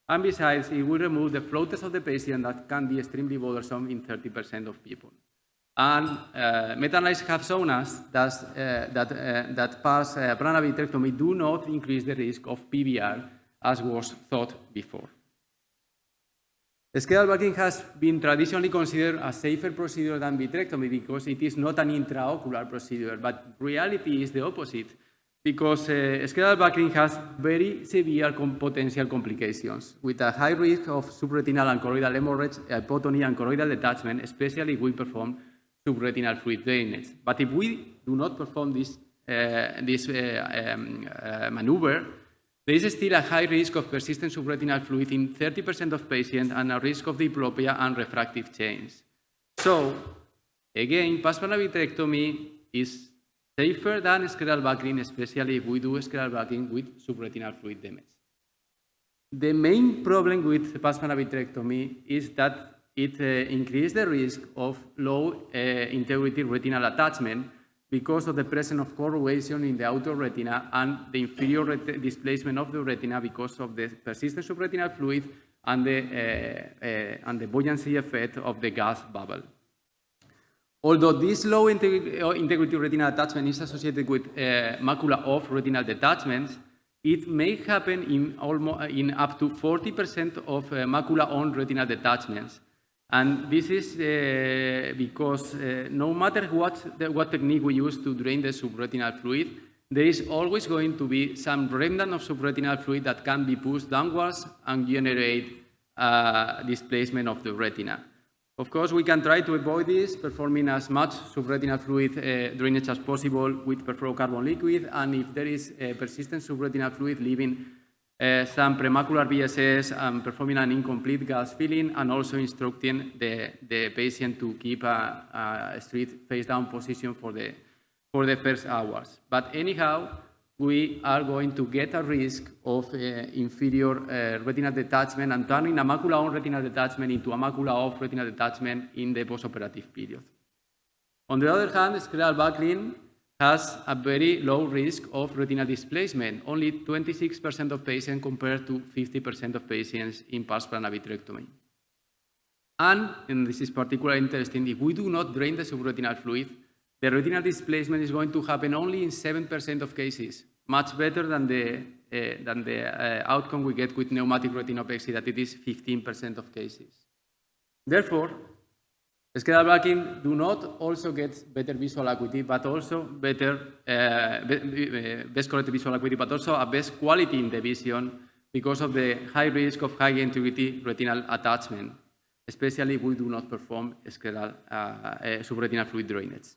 And besides, it will remove the floaters of the patient that can be extremely bothersome in 30% of people. And meta-analyses have shown us that pars plana vitrectomy do not increase the risk of PVR as was thought before. Scleral backing has been traditionally considered a safer procedure than vitrectomy because it is not an intraocular procedure, but reality is the opposite because scleral backing has very severe potential complications with a high risk of subretinal and choroidal hemorrhage, hypotony, and choroidal detachment, especially if we perform subretinal fluid drainage. But if we do not perform this maneuver, there is still a high risk of persistent subretinal fluid in 30% of patients and a risk of diplopia and refractive change. So, again, pars plana vitrectomy is safer than scleral backing, especially if we do scleral backing with subretinal fluid damage. The main problem with pars plana vitrectomy is that it increases the risk of low integrity retinal attachment because of the presence of corrugation in the outer retina and the inferior displacement of the retina because of the persistent subretinal fluid and the buoyancy effect of the gas bubble. Although this low integrity retinal attachment is associated with macula-off retinal detachments, it may happen in up to 40% of macula-on retinal detachments. And this is because no matter what technique we use to drain the subretinal fluid, there is always going to be some remnant of subretinal fluid that can be pushed downwards and generate displacement of the retina. Of course, we can try to avoid this, performing as much subretinal fluid drainage as possible with perfluorocarbon liquid, and if there is persistent subretinal fluid, leaving some premacular BSS and performing an incomplete gas filling, and also instructing the patient to keep a straight face-down position for the first hours. But anyhow, we are going to get a risk of inferior retinal detachment and turning a macula-on retinal detachment into a macula-off retinal detachment in the postoperative period. On the other hand, scleral buckling has a very low risk of retinal displacement, only 26% of patients compared to 50% of patients in pars-plana vitrectomy. And this is particularly interesting, if we do not drain the subretinal fluid, the retinal displacement is going to happen only in 7% of cases, much better than the outcome we get with pneumatic retinopexy, that it is 15% of cases. Therefore, scleral buckling do not also get better visual acuity, but also better best corrected visual acuity, but also a best quality in the vision because of the high risk of high integrity retinal attachment, especially if we do not perform scleral subretinal fluid drainage.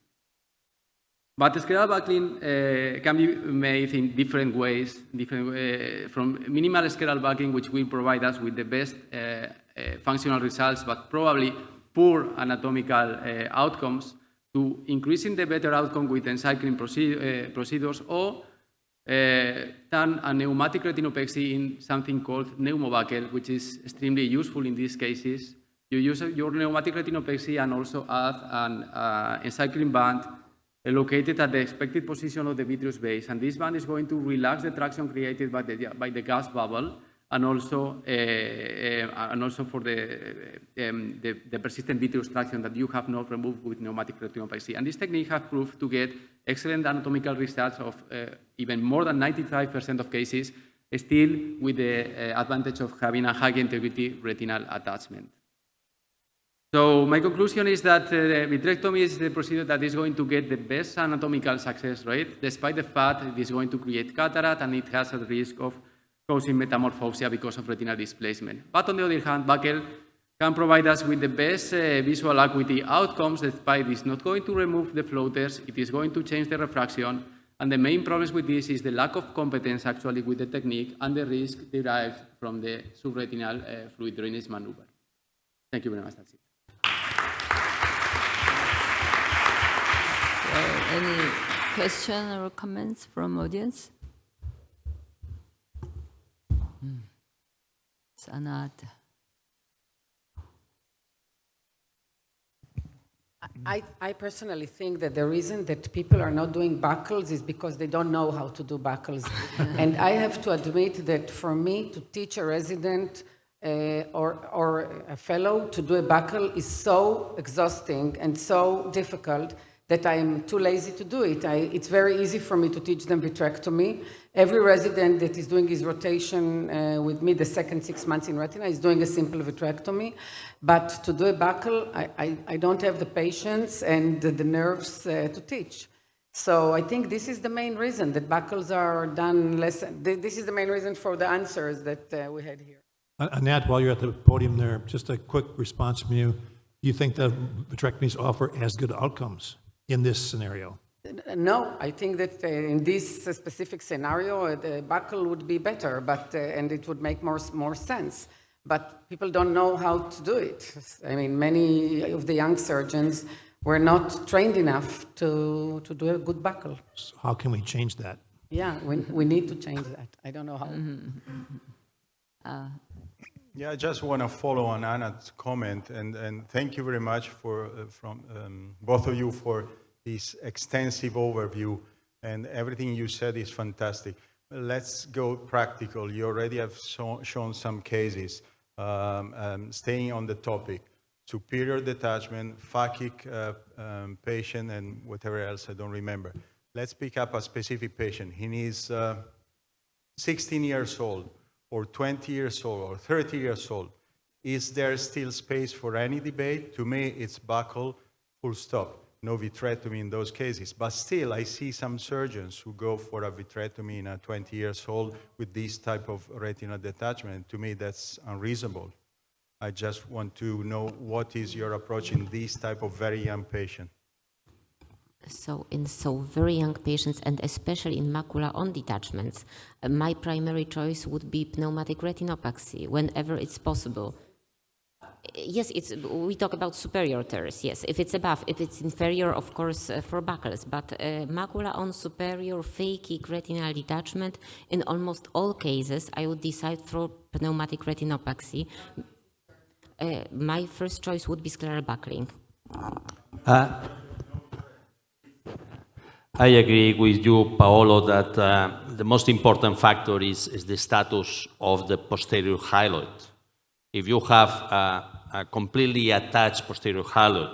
But scleral buckling can be made in different ways, from minimal scleral buckling, which will provide us with the best functional results, but probably poor anatomical outcomes, to increasing the better outcome with encycling procedures, or turn a pneumatic retinopexy in something called pneumobuckle, which is extremely useful in these cases. You use your pneumatic retinopexy and also add an encycling band located at the expected position of the vitreous base, and this band is going to relax the traction created by the gas bubble, and also for the persistent vitreous traction that you have not removed with pneumatic retinopexy. And this technique has proved to get excellent anatomical results of even more than 95% of cases, still with the advantage of having a high integrity retinal attachment. So my conclusion is that vitrectomy is the procedure that is going to get the best anatomical success rate, despite the fact it is going to create cataract and it has a risk of causing metamorphosia because of retinal displacement. But on the other hand, buckle can provide us with the best visual acuity outcomes, despite it's not going to remove the floaters, it is going to change the refraction, and the main problems with this is the lack of competence actually with the technique and the risk derived from the subretinal fluid drainage maneuver. Thank you very much. That's it. Any question or comments from audience? Sanat. I personally think that the reason that people are not doing buckles is because they don't know how to do buckles. And I have to admit that for me to teach a resident or a fellow to do a buckle is so exhausting and so difficult that I'm too lazy to do it. It's very easy for me to teach them vitrectomy. Every resident that is doing his rotation with me the second 6 months in retina is doing a simple vitrectomy. But to do a buckle, I don't have the patience and the nerves to teach. So I think this is the main reason that buckles are done less. This is the main reason for the answers that we had here. Anat, while you're at the podium there, just a quick response from you. Do you think that vitrectomies offer as good outcomes in this scenario? No, I think that in this specific scenario, the buckle would be better, but and it would make more sense. But people don't know how to do it. I mean, many of the young surgeons were not trained enough to do a good buckle. So how can we change that? Yeah, we need to change that. I don't know how. Yeah, I just want to follow on Anna's comment, and thank you very much from both of you for this extensive overview, and everything you said is fantastic. Let's go practical. You already have shown some cases. Staying on the topic, superior detachment, phakic patient, and whatever else I don't remember. Let's pick up a specific patient. He is 16 years old, or 20 years old, or 30 years old. Is there still space for any debate? To me, it's buckle, full stop. no vitrectomy in those cases. But still, I see some surgeons who go for a vitrectomy in a 20 years old with this type of retinal detachment. To me, that's unreasonable. I just want to know what is your approach in this type of very young patient. So in very young patients, and especially in macula-on detachments, my primary choice would be pneumatic retinopathy whenever it's possible. Yes, we talk about superior tears, yes. If it's above, if it's inferior, of course, for buckles. But macula-on superior phakic retinal detachment, in almost all cases, I would decide for pneumatic retinopathy. My first choice would be scleral buckling. I agree with you, Paolo, that the most important factor is the status of the posterior hyaloid. If you have a completely attached posterior hyaloid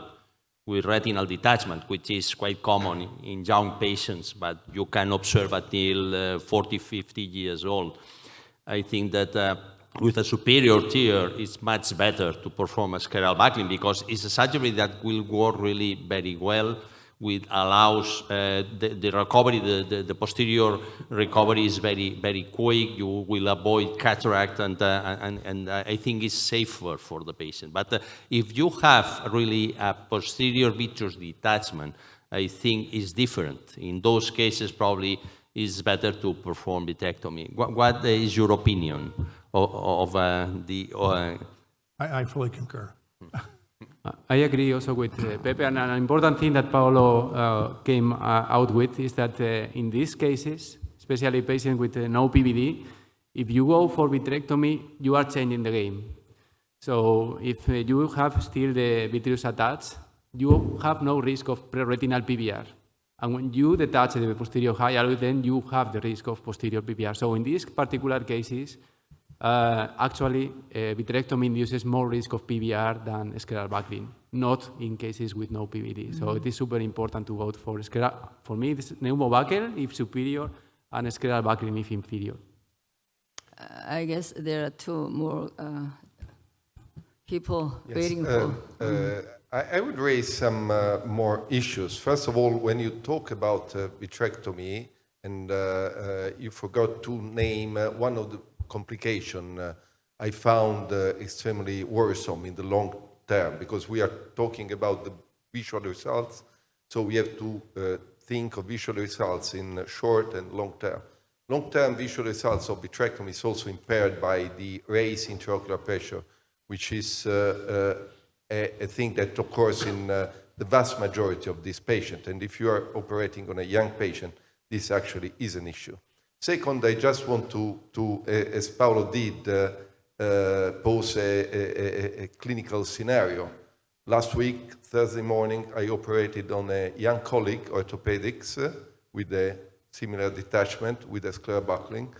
with retinal detachment, which is quite common in young patients, but you can observe until 40, 50 years old, I think that with a superior tear, it's much better to perform a scleral buckling because it's a surgery that will work really very well, which allows the recovery, the posterior recovery is very, very quick. You will avoid cataract, and I think it's safer for the patient. But if you have really a posterior vitreous detachment, I think it's different. In those cases, probably it's better to perform vitrectomy. What is your opinion of the? I fully concur. I agree also with Pepe, and an important thing that Paolo came out with is that in these cases, especially patients with no PVD, if you go for vitrectomy, you are changing the game. So if you have still the vitreous attached, you have no risk of pre-retinal PVR. And when you detach the posterior hyaloid, then you have the risk of posterior PVR. So in these particular cases, actually, vitrectomy induces more risk of PVR than scleral buckling, not in cases with no PVD. So it is super important to vote for scleral. For me, it's pneumobuccal if superior and scleral buckling if inferior. I guess there are two more people Yes, waiting for. I would raise some more issues. First of all, when you talk about vitrectomy, and you forgot to name one of the complication I found extremely worrisome in the long term, because we are talking about the visual results, so we have to think of visual results in short and long term. Long-term visual results of vitrectomy is also impaired by the raised intraocular pressure, which is a thing that occurs in the vast majority of these patients. And if you are operating on a young patient, this actually is an issue. Second, I just want to as Paolo did, pose a clinical scenario. Last week, Thursday morning, I operated on a young colleague, orthopedics, with a similar detachment with a scleral buckling.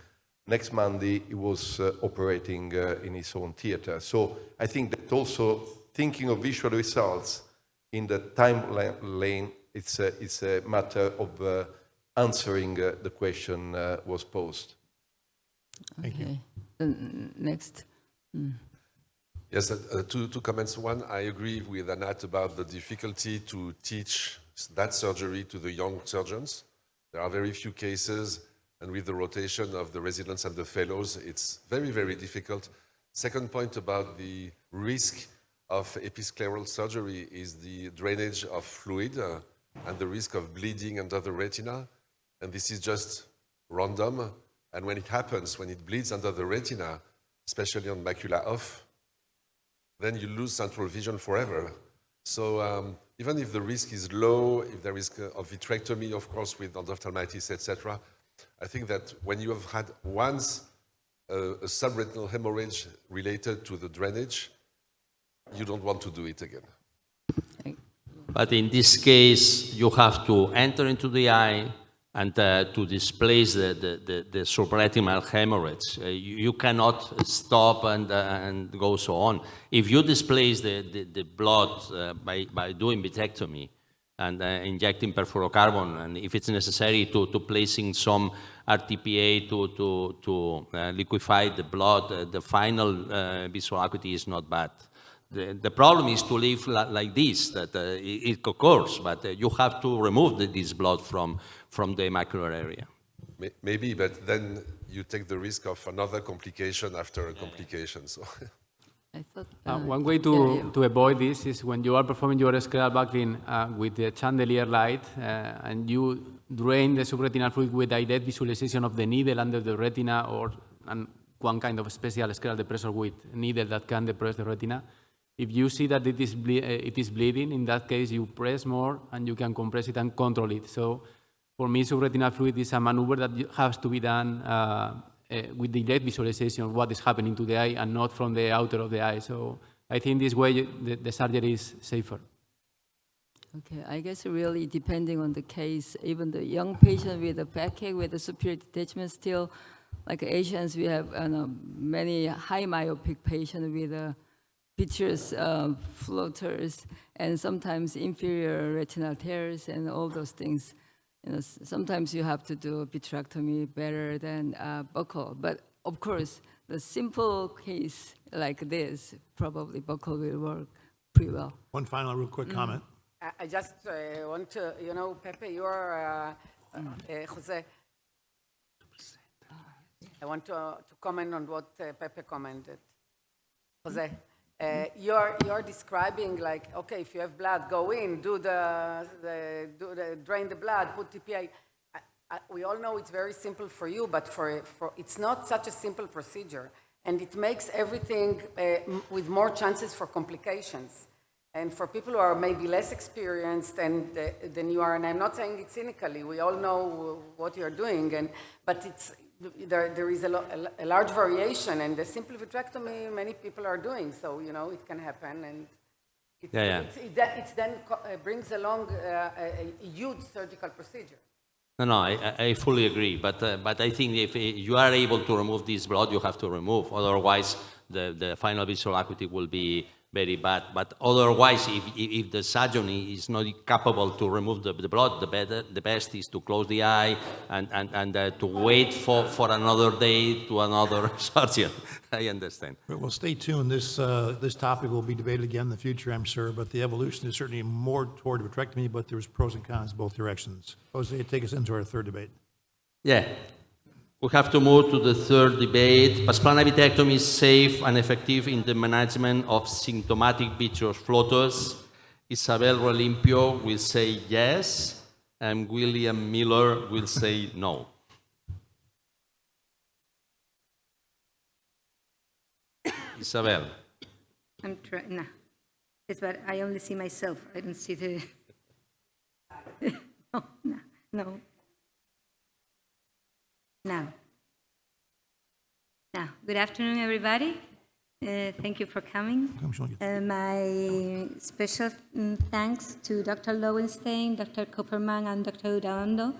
Next Monday, he was operating in his own theater. So I think that also thinking of visual results in the time lane, it's a matter of answering the question was posed. Thank you. Next. Yes, two comments. One, I agree with Anat about the difficulty to teach that surgery to the young surgeons. There are very few cases, and with the rotation of the residents and the fellows, it's very, very difficult. Second point about the risk of episcleral surgery is the drainage of fluid and the risk of bleeding under the retina. And this is just random. And when it happens, when it bleeds under the retina, especially on macula off, then you lose central vision forever. So even if the risk is low, if there is of vitrectomy, of course, with endophthalmitis, etc., I think that when you have had once a subretinal hemorrhage related to the drainage, you don't want to do it again. But in this case, you have to enter into the eye and to displace the subretinal hemorrhage. You cannot stop and go so on. If you displace the blood by doing vitrectomy and injecting perfluorocarbon, and if it's necessary to placing some RTPA to liquefy the blood, the final visual acuity is not bad. the problem is to live like this, that it occurs, but you have to remove this blood from the macular area. Maybe, but then you take the risk of another complication after a complication. So. I thought, One way to avoid this is when you are performing your scleral buckling with the chandelier light and you drain the subretinal fluid with direct visualization of the needle under the retina or one kind of special scleral depressor with needle that can depress the retina. If you see that it is bleeding, in that case you press more and you can compress it and control it. So for me, subretinal fluid is a maneuver that has to be done with the direct visualization of what is happening to the eye and not from the outer of the eye. So I think this way the surgery is safer. okay, I guess really depending on the case, even the young patient with a phakic, with a superior detachment, still, like Asians, we have many high myopic patients with vitreous floaters and sometimes inferior retinal tears and all those things. You know, sometimes you have to do vitrectomy better than buccal. But of course, the simple case like this, probably buccal will work pretty well. One final real quick comment. I just want to, you know, Pepe, you're, Jose, I want to comment on what Pepe commented. Jose, you're describing like, okay, if you have blood, go in, do the drain the blood, put TPA. We all know it's very simple for you, but for it's not such a simple procedure, and it makes everything with more chances for complications. And for people who are maybe less experienced than you are, and I'm not saying it cynically, we all know what you're doing, but there is a large variation, and the simple vitrectomy many people are doing, so you know it can happen, and it then brings along a huge surgical procedure. No, I fully agree, but I think if you are able to remove this blood, you have to remove. Otherwise, the final visual acuity will be very bad. But otherwise, if the surgeon is not capable to remove the blood, the best is to close the eye and to wait for another day to another surgeon. I understand. Well, stay tuned. This topic will be debated again in the future, I'm sure, but the evolution is certainly more toward vitrectomy, but there's pros and cons both directions. Jose, take us into our third debate. Yeah. We have to move to the third debate. Plana vitrectomy is safe and effective in the management of symptomatic vitreous floaters. Isabel Relimpio will say yes, and William Mieler will say no. Isabel. I'm trying. No, it's but I only see myself. I don't see the. No. Now, good afternoon, everybody. Thank you for coming. My special thanks to Dr. Lowenstein, Dr. Copperman, and Dr. Udando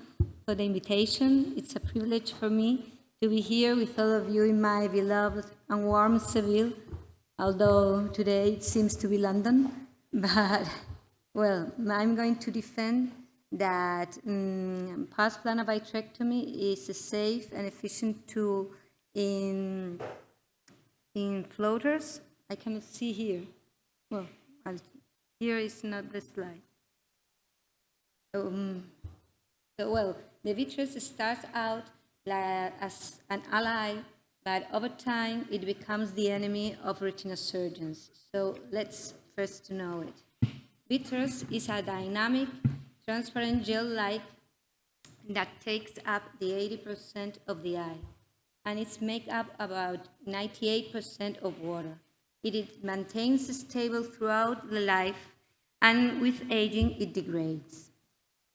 for the invitation. It's a privilege for me to be here with all of you in my beloved and warm Seville, although today it seems to be London. But, well, I'm going to defend that post-plana vitrectomy is a safe and efficient tool in floaters. I cannot see here. Well, here is not the slide. Well, the vitreous starts out as an ally, but over time it becomes the enemy of retina surgeons. So let's first know it. Vitreous is a dynamic, transparent gel-like that takes up the 80% of the eye, and it's made up about 98% of water. It maintains stable throughout the life, and with aging, it degrades.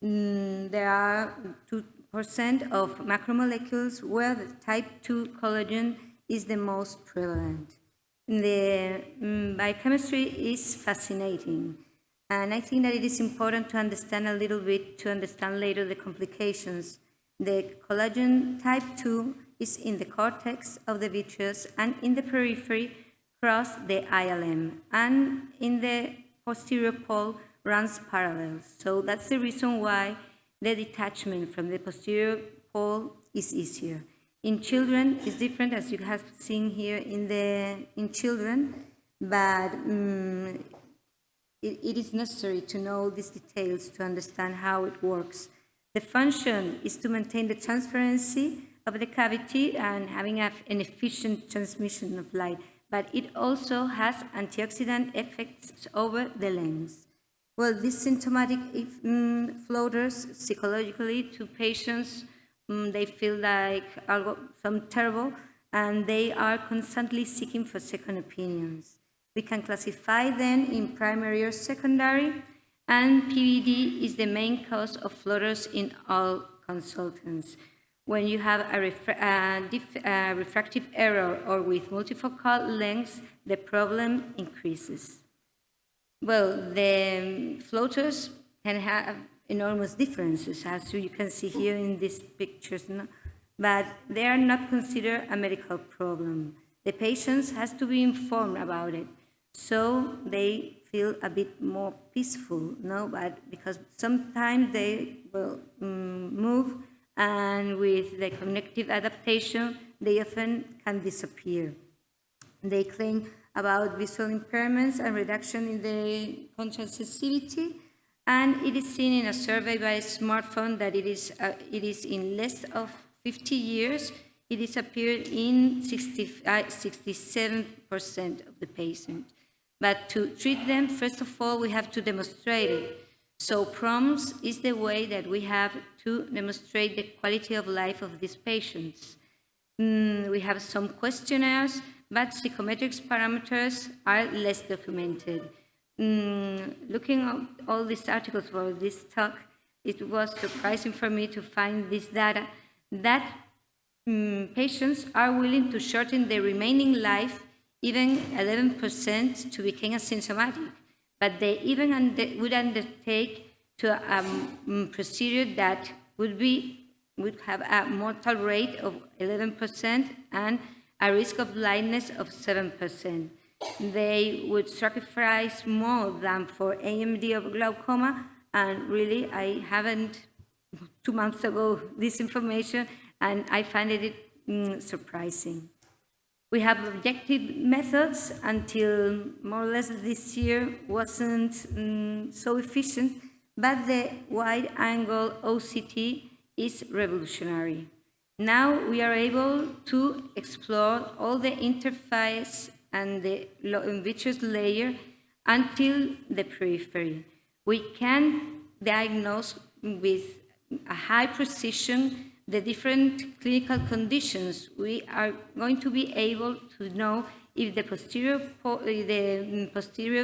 There are 2% of macromolecules where the type 2 collagen is the most prevalent. The biochemistry is fascinating. And I think that it is important to understand a little bit, to understand later the complications. The collagen type 2 is in the cortex of the vitreous and in the periphery across the ILM, and in the posterior pole runs parallel. So that's the reason why the detachment from the posterior pole is easier. In children, it's different, as you have seen here in children. but it is necessary to know these details to understand how it works. The function is to maintain the transparency of the cavity and having an efficient transmission of light, but it also has antioxidant effects over the lens. Well, these symptomatic floaters, psychologically to patients, they feel like some terrible, and they are constantly seeking for second opinions. We can classify them in primary or secondary, and PVD is the main cause of floaters in all consultants. When you have a refractive error or with multifocal lens, the problem increases. Well, the floaters can have enormous differences, as you can see here in these pictures, no? But they are not considered a medical problem. The patients has to be informed about it, so they feel a bit more peaceful, no? But because sometimes they will move, and with the cognitive adaptation, they often can disappear. They claim about visual impairments and reduction in the contrast sensitivity, and it is seen in a survey by a smartphone that it is in less of 50 years, it disappeared in 67% of the patients. But to treat them, first of all, we have to demonstrate it. So PROMS is the way that we have to demonstrate the quality of life of these patients. We have some questionnaires, but psychometrics parameters are less documented. Looking at all these articles for this talk, it was surprising for me to find this data that patients are willing to shorten their remaining life even 11% to become asymptomatic, but they even would undertake to a procedure that would have a mortal rate of 11% and a risk of blindness of 7%. They would sacrifice more than for AMD or glaucoma, and really I haven't 2 months ago this information, and I find it surprising. We have objective methods until more or less this year wasn't so efficient, but the wide-angle OCT is revolutionary. Now we are able to explore all the interface and the vitreous layer until the periphery. We can diagnose with a high precision the different clinical conditions. We are going to be able to know if the posterior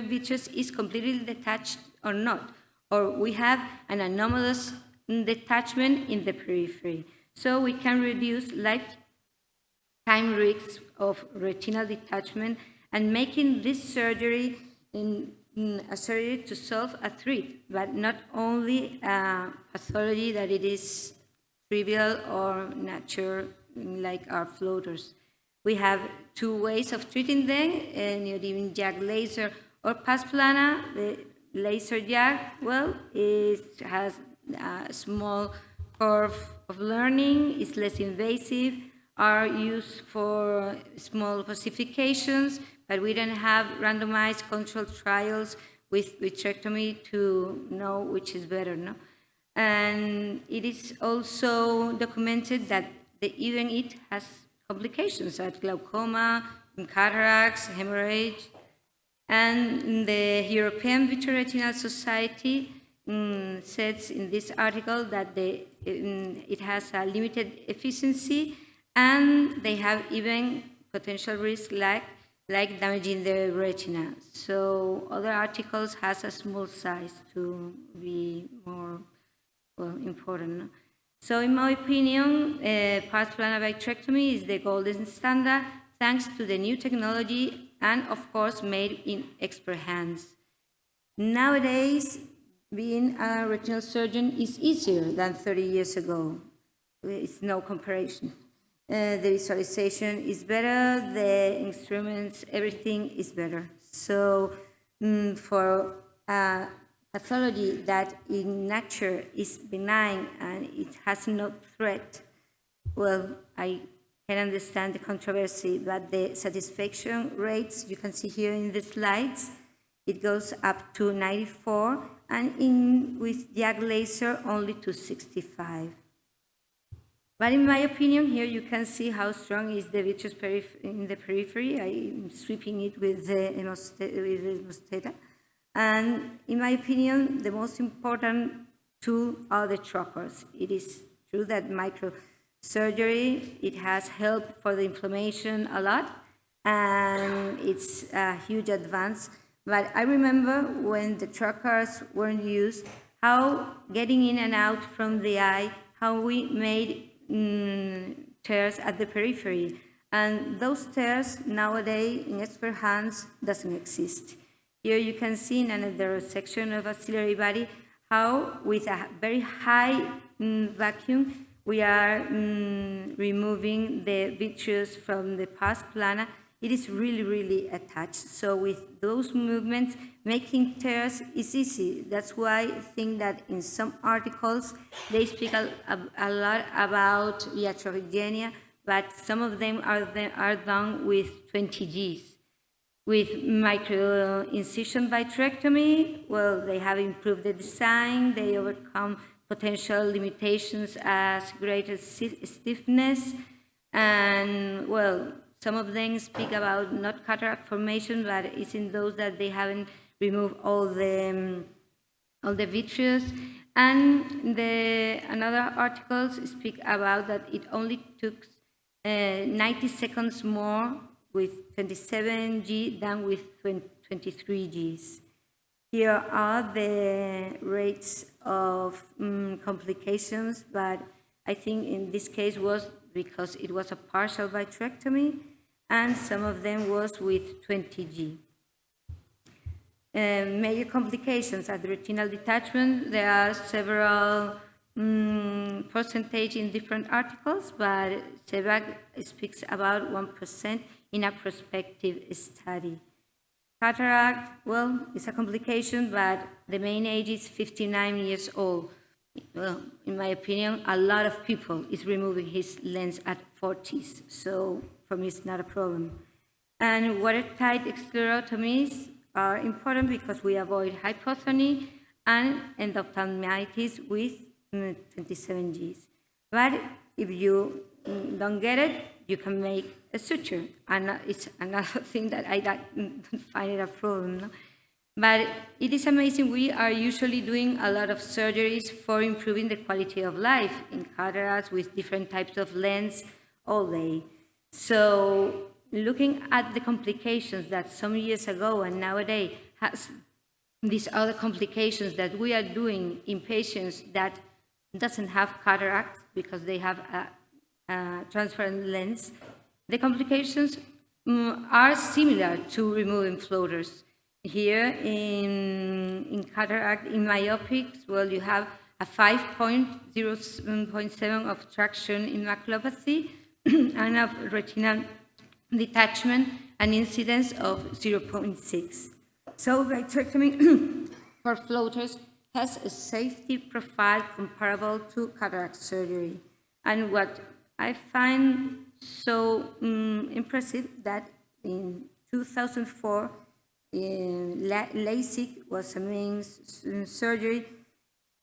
vitreous is completely detached or not, or we have an anomalous detachment in the periphery. So we can reduce lifetime risks of retinal detachment and making this surgery a surgery to solve a threat, but not only a pathology that it is trivial or natural like our floaters. We have 2 ways of treating them, neodymium JAG laser or plana. The laser JAG, well, it has a small curve of learning, it's less invasive, are used for small ossifications, but we don't have randomized controlled trials with vitrectomy to know which is better, no? And it is also documented that even it has complications like glaucoma, cataracts, hemorrhage. And the European Vitreoretinal Society says in this article that it has a limited efficiency, and they have even potential risk like damaging the retina. So other articles has a small size to be more important. So in my opinion, plana vitrectomy is the golden standard thanks to the new technology and of course made in expert hands. Nowadays, being a retinal surgeon is easier than 30 years ago. It's no comparison. The visualization is better, the instruments, everything is better. So for pathology that in nature is benign and it has no threat, well, I can understand the controversy, but the satisfaction rates you can see here in the slides, it goes up to 94, and with YAG laser only to 65. But in my opinion, here you can see how strong is the vitreous in the periphery. I'm sweeping it with the hemostata. And in my opinion, the most important tool are the trochers. It is true that microsurgery, it has helped for the inflammation a lot, and it's a huge advance. But I remember when the trochers weren't used, how getting in and out from the eye, how we made tears at the periphery. And those tears nowadays in expert hands doesn't exist. Here you can see in another section of axillary body how with a very high vacuum we are removing the vitreous from the pars plana. It is really, really attached. So with those movements, making tears is easy. That's why I think that in some articles, they speak a lot about iatrophygenia, but some of them are done with 20 Gs. With micro-incision vitrectomy, well, they have improved the design, they overcome potential limitations as greater stiffness, and, well, some of them speak about not cataract formation, but it's in those that they haven't removed all the vitreous. And another articles speak about that it only took 90 seconds more with 27 G than with 23 Gs. Here are the rates of complications, but I think in this case was because it was a partial vitrectomy, and some of them was with 20 G. Major complications at the retinal detachment, there are several percentage in different articles, but CEVAC speaks about 1% in a prospective study. Cataract, well, it's a complication, but the main age is 59 years old. Well, in my opinion, a lot of people is removing his lens at 40s, so for me it's not a problem. And watertight sclerotomies are important because we avoid hypothony and endophthalmitis with 27 Gs. But if you don't get it, you can make a suture, and it's another thing that I don't find it a problem. No? But it is amazing, we are usually doing a lot of surgeries for improving the quality of life in cataracts with different types of lens all day. So looking at the complications that some years ago and nowadays has these other complications that we are doing in patients that doesn't have cataracts because they have a transparent lens, the complications are similar to removing floaters. Here in cataract, in myopics, well, you have a 5.07 of traction in maculopathy and of retinal detachment, an incidence of 0.6. So vitrectomy for floaters has a safety profile comparable to cataract surgery. And what I find so impressive that in 2004, LASIK was a main surgery,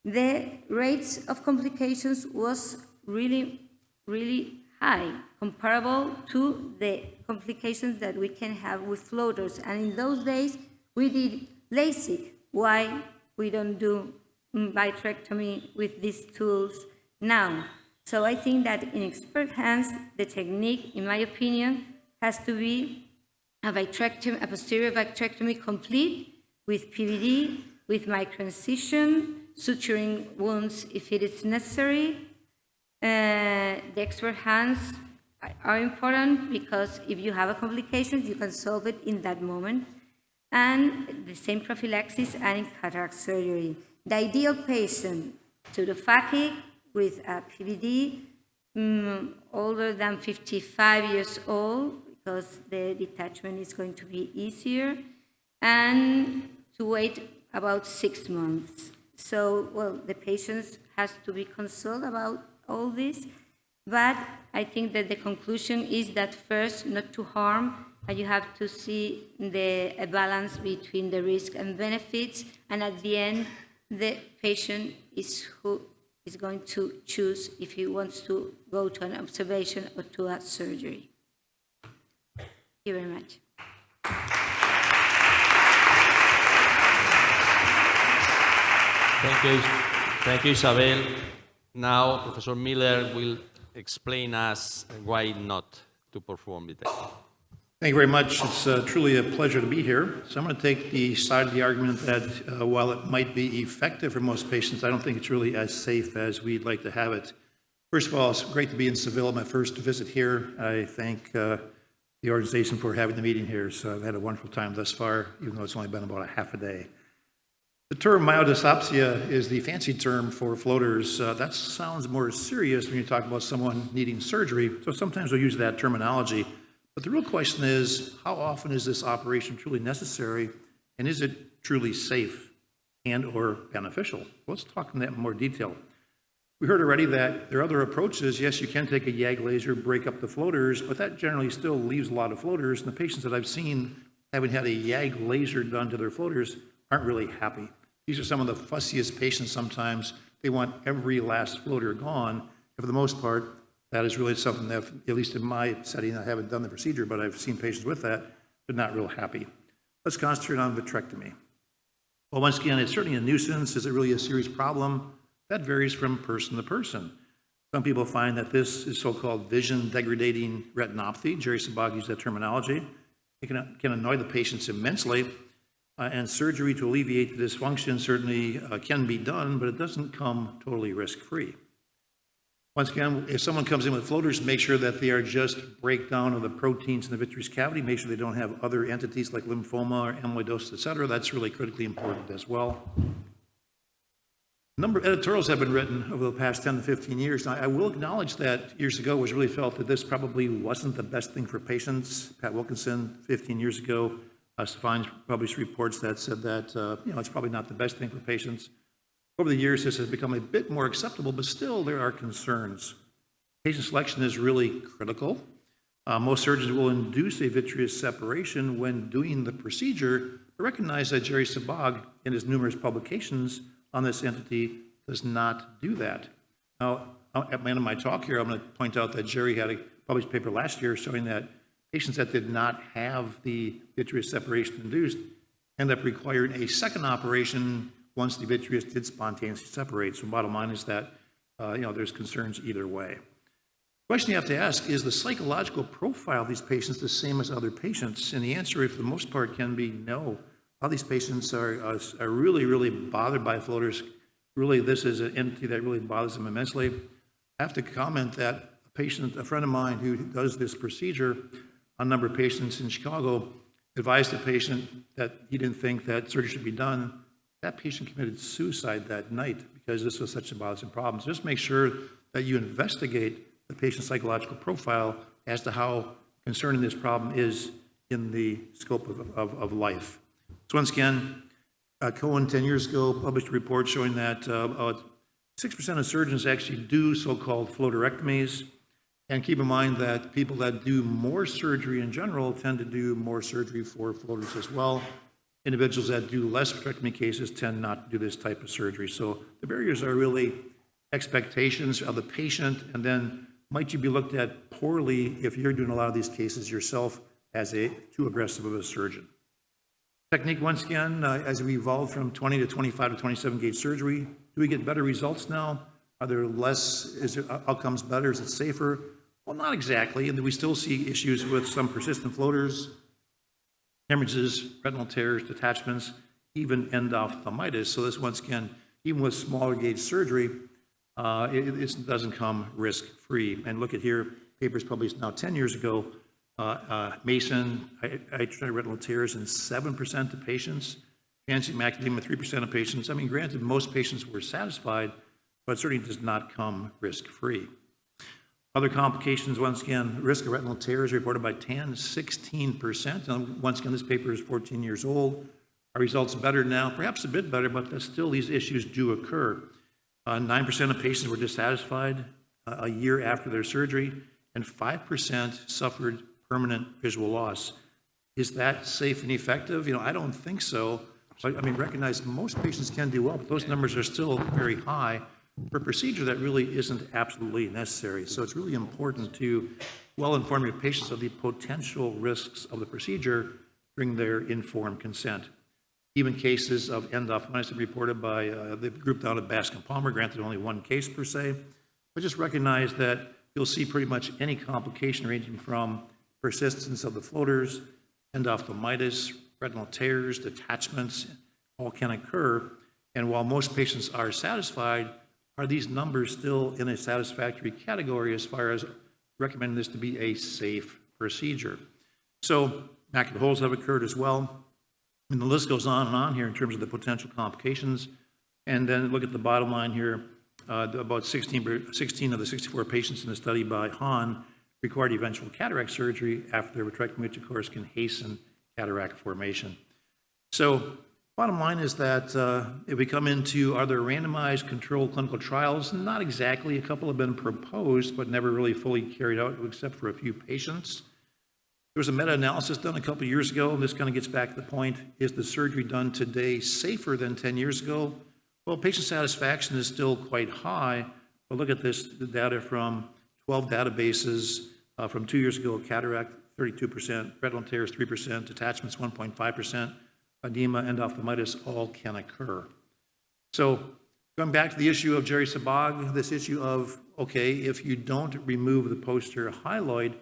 the rates of complications was really, really high, comparable to the complications that we can have with floaters. And in those days, we did LASIK. Why we don't do vitrectomy with these tools now? So I think that in expert hands, the technique, in my opinion, has to be a posterior vitrectomy complete with PVD, with microincision, suturing wounds if it is necessary. The expert hands are important because if you have a complication, you can solve it in that moment. And the same prophylaxis and in cataract surgery. The ideal patient, pseudo-phakic with a PVD, older than 55 years old, because the detachment is going to be easier, and to wait about 6 months. So, well, the patients has to be consulted about all this, But I think that the conclusion is that first, not to harm, but you have to see a balance between the risk and benefits, and at the end, the patient is who is going to choose if he wants to go to an observation or to a surgery. Thank you very much. Thank you, Isabel. Now, Professor Mieler will explain us why not to perform vitrectomy. Thank you very much. It's truly a pleasure to be here. So I'm going to take the side of the argument that while it might be effective for most patients, I don't think it's really as safe as we'd like to have it. First of all, it's great to be in Seville, my first visit here. I thank the organization for having the meeting here. So I've had a wonderful time thus far, even though it's only been about a half a day. The term myodysopsia is the fancy term for floaters. That sounds more serious when you talk about someone needing surgery. So sometimes we'll use that terminology. But the real question is, how often is this operation truly necessary, and is it truly safe and or beneficial? Let's talk in that in more detail. We heard already that there are other approaches. Yes, you can take a YAG laser, break up the floaters, but that generally still leaves a lot of floaters. And the patients that I've seen having had a YAG laser done to their floaters aren't really happy. These are some of the fussiest patients sometimes. They want every last floater gone. And for the most part, that is really something that, at least in my setting, I haven't done the procedure, but I've seen patients with that, they're not real happy. Let's concentrate on vitrectomy. Well, once again, it's certainly a nuisance. Is it really a serious problem? That varies from person to person. Some people find that this is so-called vision degrading retinopathy. Jerry Sabag used that terminology. It can annoy the patients immensely, and surgery to alleviate the dysfunction certainly can be done, but it doesn't come totally risk-free. Once again, if someone comes in with floaters, make sure that they are just breakdown of the proteins in the vitreous cavity. Make sure they don't have other entities like lymphoma or amyloidosis, et cetera. That's really critically important as well. A number of editorials have been written over the past 10 to 15 years. Now, I will acknowledge that years ago it was really felt that this probably wasn't the best thing for patients. Pat Wilkinson, 15 years ago, Stefan published reports that said that it's probably not the best thing for patients. Over the years, this has become a bit more acceptable, but still there are concerns. Patient selection is really critical. Most surgeons will induce a vitreous separation when doing the procedure, but recognize that Jerry Sabag, in his numerous publications on this entity, does not do that. Now, at the end of my talk here, I'm going to point out that Jerry had a published paper last year showing that patients that did not have the vitreous separation induced end up requiring a second operation once the vitreous did spontaneously separate. So bottom line is that there's concerns either way. The question you have to ask, is the psychological profile of these patients the same as other patients? And the answer, for the most part, can be no. A lot of these patients are really, really bothered by floaters. Really, this is an entity that really bothers them immensely. I have to comment that a friend of mine who does this procedure, a number of patients in Chicago, advised the patient that he didn't think that surgery should be done. That patient committed suicide that night because this was such a bothersome problem. So just make sure that you investigate the patient's psychological profile as to how concerning this problem is in the scope of life. So once again, Cohen 10 years ago published a report showing that 6% of surgeons actually do so-called floaterectomies. And keep in mind that people that do more surgery in general tend to do more surgery for floaters as well. Individuals that do less vitrectomy cases tend not to do this type of surgery. So the barriers are really expectations of the patient, and then might you be looked at poorly if you're doing a lot of these cases yourself as too aggressive of a surgeon. Technique, once again, as we evolved from 20 to 25 to 27 gauge surgery, do we get better results now? Are there is there outcomes better? Is it safer? Well, not exactly, and we still see issues with some persistent floaters, hemorrhages, retinal tears, detachments, even endophthalmitis. So this, once again, even with smaller gauge surgery, it doesn't come risk-free. And look at here, papers published now 10 years ago, Mason, retinal tears in 7% of patients, transient macular edema, 3% of patients. I mean, granted, most patients were satisfied, but it certainly does not come risk-free. Other complications, once again, risk of retinal tears reported by TAN, 16%. And once again, this paper is 14 years old. Are results better now? Perhaps a bit better, but still these issues do occur. 9% of patients were dissatisfied. a year after their surgery, and 5% suffered permanent visual loss. Is that safe and effective? I don't think so. But, recognize most patients can do well, but those numbers are still very high for a procedure that really isn't absolutely necessary. So it's really important to well inform your patients of the potential risks of the procedure during their informed consent. Even cases of endophthalmitis have been reported by the group down at Bascom-Palmer, granted only one case per se, but just recognize that you'll see pretty much any complication ranging from persistence of the floaters, endophthalmitis, retinal tears, detachments, all can occur. And while most patients are satisfied, are these numbers still in a satisfactory category as far as recommending this to be a safe procedure? So macular holes have occurred as well. And the list goes on and on here in terms of the potential complications. And then look at the bottom line here. About 16 of the 64 patients in the study by Han required eventual cataract surgery after their vitrectomy, which of course can hasten cataract formation. So bottom line is that if we come into, are there randomized controlled clinical trials? Not exactly. A couple have been proposed, but never really fully carried out except for a few patients. There was a meta-analysis done a couple of years ago, and this kind of gets back to the point, is the surgery done today safer than 10 years ago? Well, patient satisfaction is still quite high, but look at this, the data from 12 databases from 2 years ago: cataract, 32%, retinal tears, 3%, detachments, 1.5%, edema, endophthalmitis, all can occur. So going back to the issue of Jerry Sabag, this issue of, okay, if you don't remove the posterior hyaloid,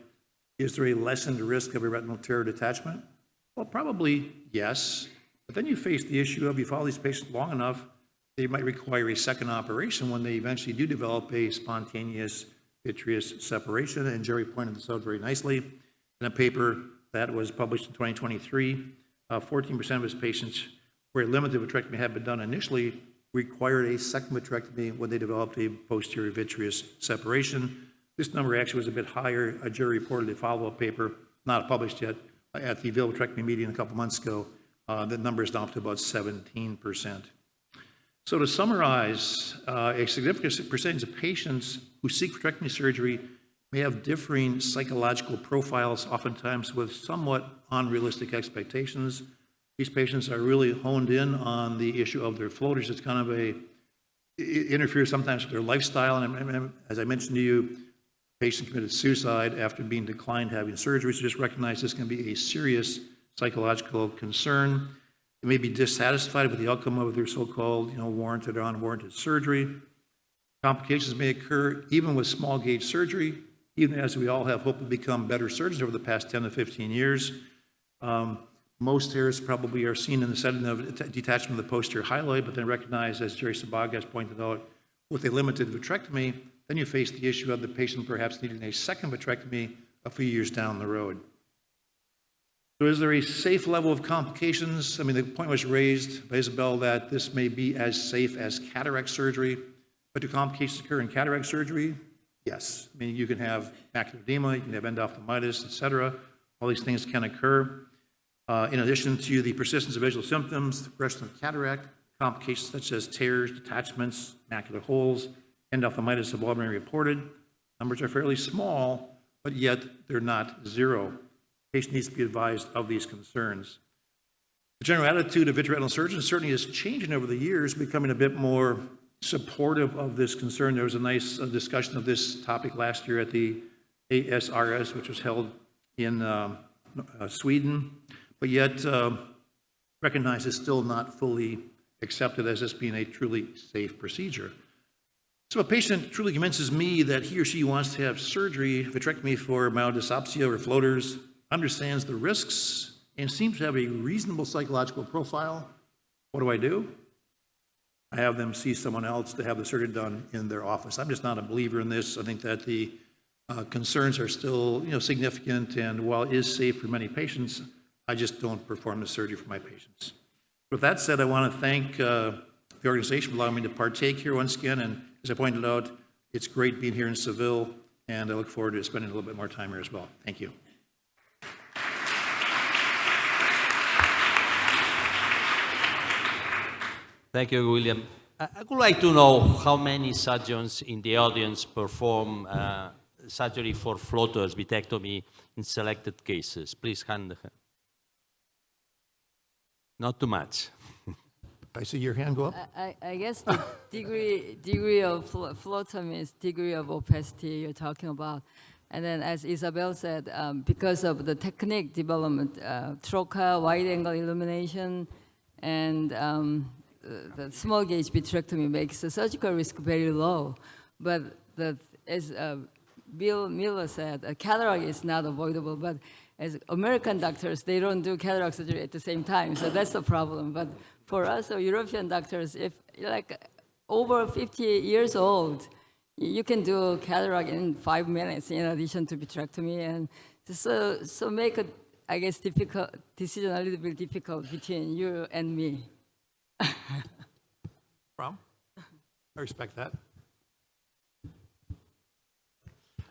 is there a lessened risk of a retinal tear detachment? Well, probably yes. But then you face the issue of, you follow these patients long enough, they might require a second operation when they eventually do develop a spontaneous vitreous separation. And Jerry pointed this out very nicely in a paper that was published in 2023. 14% of his patients where a limited vitrectomy had been done initially required a second vitrectomy when they developed a posterior vitreous separation. This number actually was a bit higher. A jury reported a follow-up paper, not published yet, at the Ville vitrectomy meeting a couple months ago. The number is down to about 17%. So to summarize, a significant percentage of patients who seek vitrectomy surgery may have differing psychological profiles, oftentimes with somewhat unrealistic expectations. These patients are really honed in on the issue of their floaters. It's kind of it interferes sometimes with their lifestyle. And as I mentioned to you, patient committed suicide after being declined having surgery. So just recognize this can be a serious psychological concern. They may be dissatisfied with the outcome of their so-called, warranted or unwarranted surgery. Complications may occur even with small gauge surgery, even as we all have hope to become better surgeons over the past 10 to 15 years. Most tears probably are seen in the setting of detachment of the posterior hyaloid, but then recognize, as Jerry Sabag has pointed out, with a limited vitrectomy, then you face the issue of the patient perhaps needing a second vitrectomy a few years down the road. So is there a safe level of complications? The point was raised by Isabel that this may be as safe as cataract surgery, but do complications occur in cataract surgery? Yes. You can have macular edema, you can have endophthalmitis, et cetera. All these things can occur. In addition to the persistence of visual symptoms, the progression of cataract, complications such as tears, detachments, macular holes, endophthalmitis have all been reported. Numbers are fairly small, but yet they're not zero. The patient needs to be advised of these concerns. The general attitude of vitreoretinal surgeons certainly is changing over the years, becoming a bit more supportive of this concern. There was a nice discussion of this topic last year at the ASRS, which was held in Sweden, but yet recognized is still not fully accepted as this being a truly safe procedure. So a patient truly convinces me that he or she wants to have surgery, vitrectomy for myodysopsia or floaters, understands the risks, and seems to have a reasonable psychological profile. What do? I have them see someone else to have the surgery done in their office. I'm just not a believer in this. I think that the concerns are still significant, and while it is safe for many patients, I just don't perform the surgery for my patients. With that said, I want to thank the organization for allowing me to partake here once again, and as I pointed out, it's great being here in Seville, and I look forward to spending a little bit more time here as well. Thank you. Thank you, William. I would like to know how many surgeons in the audience perform surgery for floaters, vitrectomy in selected cases. Please hand. Not too much. I see your hand go up. I guess the degree of phlebotomy is degree of opacity you're talking about. And then as Isabel said, because of the technique development, troca, wide-angle illumination, and the small gauge vitrectomy makes the surgical risk very low. But as Bill Mieler said, cataract is not avoidable, but as American doctors, they don't do cataract surgery at the same time, so that's the problem. But for us, or European doctors, if you're like over 50 years old, you can do cataract in 5 minutes in addition to vitrectomy, and so make a, I guess, difficult decision a little bit difficult between you and me. From? I respect that.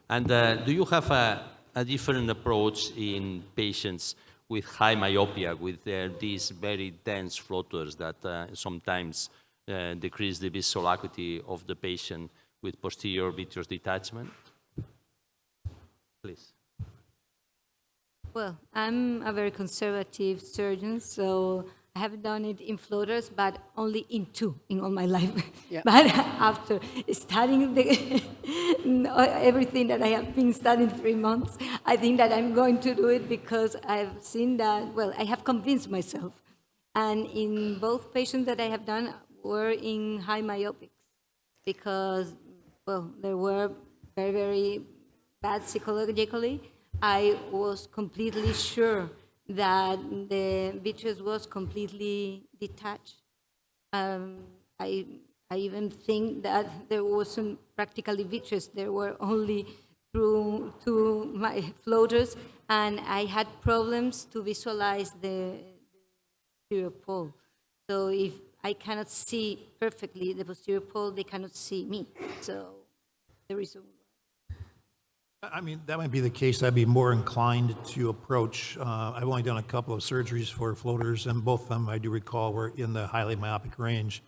And do you have a different approach in patients with high myopia, with these very dense floaters that sometimes decrease the visual acuity of the patient with posterior vitreous detachment? Please. Well, I'm a very conservative surgeon, so I have done it in floaters, but only in 2 in all my life. Yeah. But after studying everything that I have been studying 3 months, I think that I'm going to do it because I've seen that, well, I have convinced myself. And in both patients that I have done were in high myopics because, well, they were very, very bad psychologically. I was completely sure that the vitreous was completely detached. I even think that there wasn't practically vitreous. There were only through 2 my floaters, and I had problems to visualize the posterior pole. So if I cannot see perfectly the posterior pole, they cannot see me. So the reason. I mean, that might be the case. I'd be more inclined to approach. I've only done a couple of surgeries for floaters, and both of them, I do recall, were in the highly myopic range.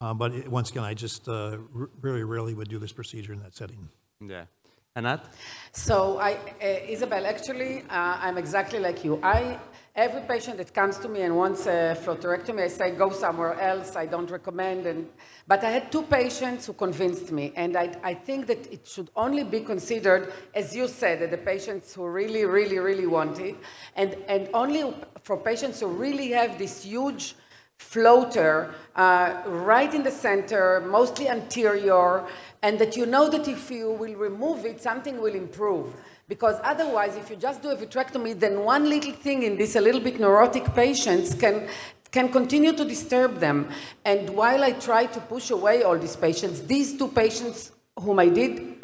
But once again, I just really rarely would do this procedure in that setting. Yeah. Anat? So, Isabel, actually, I'm exactly like you. Every patient that comes to me and wants a floaterectomy, I say, go somewhere else, I don't recommend. But I had 2 patients who convinced me, and I think that it should only be considered, as you said, that the patients who really, really, really want it, and only for patients who really have this huge floater right in the center, mostly anterior, and that you know that if you will remove it, something will improve. Because otherwise, if you just do a vitrectomy, then one little thing in these a little bit neurotic patients can continue to disturb them. And while I try to push away all these patients, these 2 patients whom I did,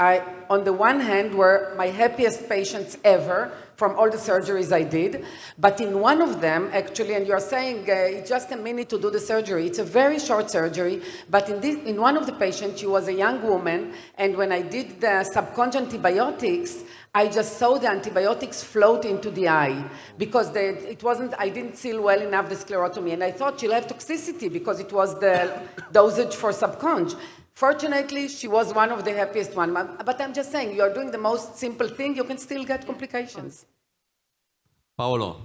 on the one hand, were my happiest patients ever from all the surgeries I did. But in one of them, actually, and you're saying it's just a minute to do the surgery. It's a very short surgery. But in one of the patients, she was a young woman. And when I did the subconjunctival antibiotics, I just saw the antibiotics float into the eye because I didn't seal well enough the sclerotomy. And I thought she'll have toxicity because it was the dosage for subconj. Fortunately, she was one of the happiest ones. But I'm just saying, you're doing the most simple thing, you can still get complications. Paolo.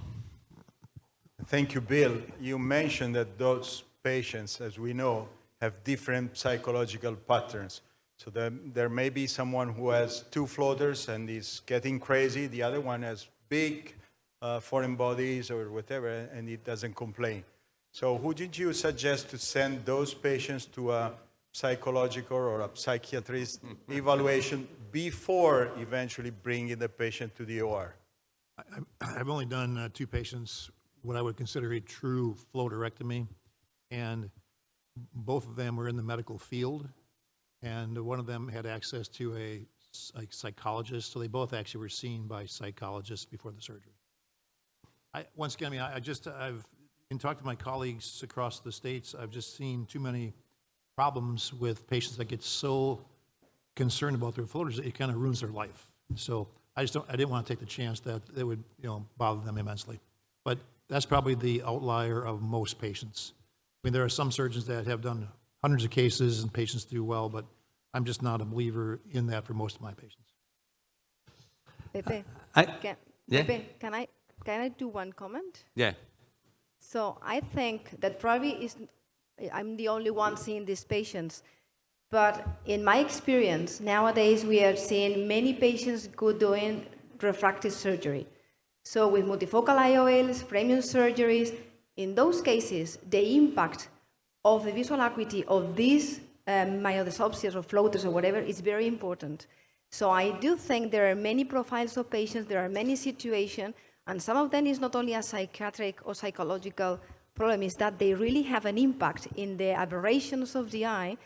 Thank you, Bill. You mentioned that those patients, as we know, have different psychological patterns. So there may be someone who has 2 floaters and is getting crazy. The other one has big foreign bodies or whatever, and it doesn't complain. So who did you suggest to send those patients to a psychological or a psychiatrist evaluation before eventually bringing the patient to the OR? I've only done 2 patients, what I would consider a true floaterectomy, and both of them were in the medical field. And one of them had access to a psychologist, so they both actually were seen by psychologists before the surgery. Once again, I've in talking to my colleagues across the states, I've just seen too many problems with patients that get so concerned about their floaters that it kind of ruins their life. So I didn't want to take the chance that it would, bother them immensely. But that's probably the outlier of most patients. I mean, there are some surgeons that have done hundreds of cases and patients do well, but I'm just not a believer in that for most of my patients. Pepe, Yeah. Pepe, can I do one comment? Yeah. So I think that probably I'm the only one seeing these patients, but in my experience, nowadays we are seeing many patients doing refractive surgery. So with multifocal IOLs, premium surgeries, in those cases, the impact of the visual acuity of these myodesopsias or floaters or whatever is very important. So I do think there are many profiles of patients, there are many situations, and some of them is not only a psychiatric or psychological problem, is that they really have an impact in the aberrations of the eye,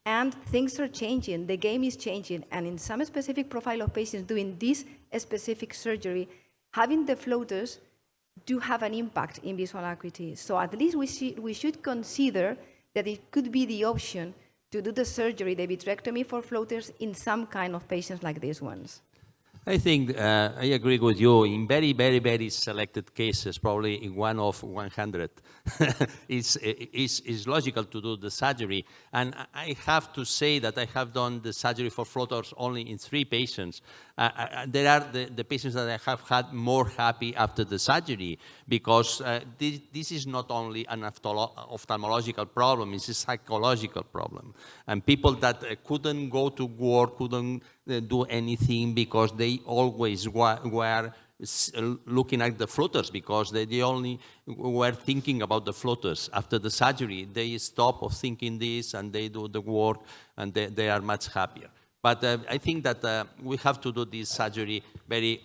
and things are changing, the game is changing, and in some specific profile of patients doing this specific surgery, having the floaters do have an impact in visual acuity. So at least we should consider that it could be the option to do the surgery, the vitrectomy for floaters in some kind of patients like these ones. I think I agree with you. In very, very, very selected cases, probably in 1 of 100, it's logical to do the surgery. And I have to say that I have done the surgery for floaters only in 3 patients. There are the patients that I have had more happy after the surgery, because this is not only an ophthalmological problem, it's a psychological problem. And people that couldn't go to work, couldn't do anything because they always were looking at the floaters, because they only were thinking about the floaters. After the surgery, they stop of thinking this and they do the work and they are much happier. But I think that we have to do this surgery very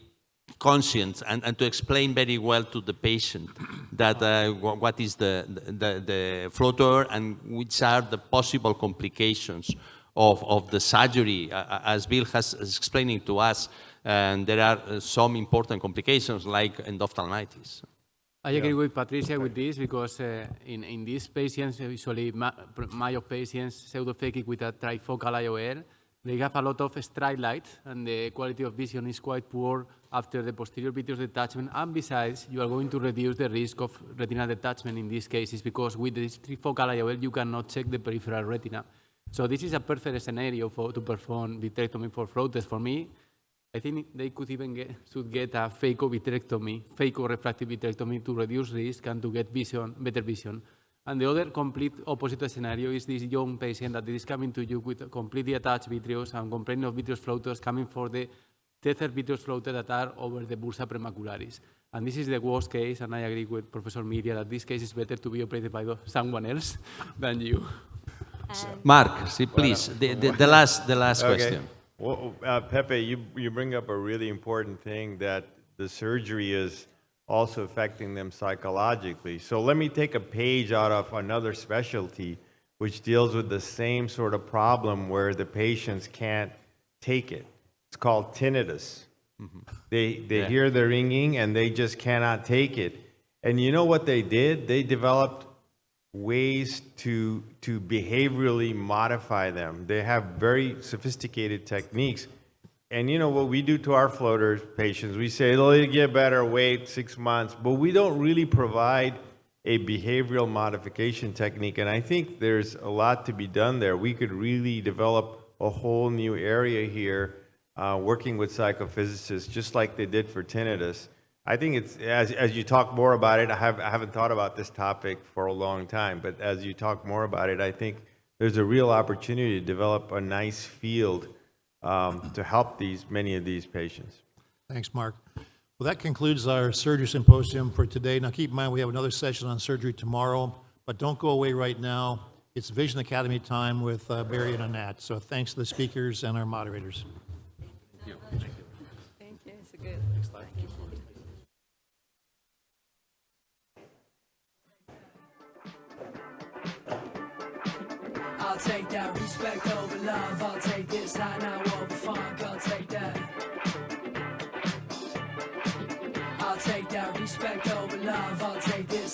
conscious and to explain very well to the patient that what is the floater and which are the possible complications of the surgery. As Bill has explaining to us, and there are some important complications like endophthalmitis. I agree with Patricia with this, because in these patients, usually myope patients, pseudophakic with a trifocal IOL, they have a lot of straight light, and the quality of vision is quite poor after the posterior vitreous detachment. And besides, you are going to reduce the risk of retinal detachment in these cases, because with this trifocal IOL, you cannot check the peripheral retina. So this is a perfect scenario to perform vitrectomy for floaters. For me, I think they could even should get a phaco-vitrectomy, phaco-refractive vitrectomy, to reduce risk and to get better vision. And the other complete opposite scenario is this young patient that is coming to you with completely attached vitreous and complaining of vitreous floaters, coming for the tethered vitreous floaters that are over the bursa premacularis. And this is the worst case, and I agree with Professor Mieler that this case is better to be operated by someone else than you. Mark, please, the last question. Well, Pepe, you bring up a really important thing, that the surgery is also affecting them psychologically. So let me take a page out of another specialty which deals with the same sort of problem where the patients can't take it. It's called tinnitus. Mm-hmm. They hear the ringing and they just cannot take it. And you know what they did? They developed ways to behaviorally modify them. They have very sophisticated techniques. And you know what we do to our floaters patients? We say, they'll get better, wait 6 months. But we don't really provide a behavioral modification technique. And I think there's a lot to be done there. We could really develop a whole new area here, working with psychophysicists, just like they did for tinnitus. I think it's, as you talk more about it, I haven't thought about this topic for a long time, but as you talk more about it, I think there's a real opportunity to develop a nice field to help many of these patients. Thanks, Mark. Well, that concludes our surgery symposium for today. Now, keep in mind, we have another session on surgery tomorrow, but don't go away right now. It's Vision Academy time with Barry and Annette. So thanks to the speakers and our moderators. Thank you. Thank you. It's good. Next slide. I'll take that respect over love. I'll take this high now over funk. I'll take that. I'll take that respect over love. I'll take this.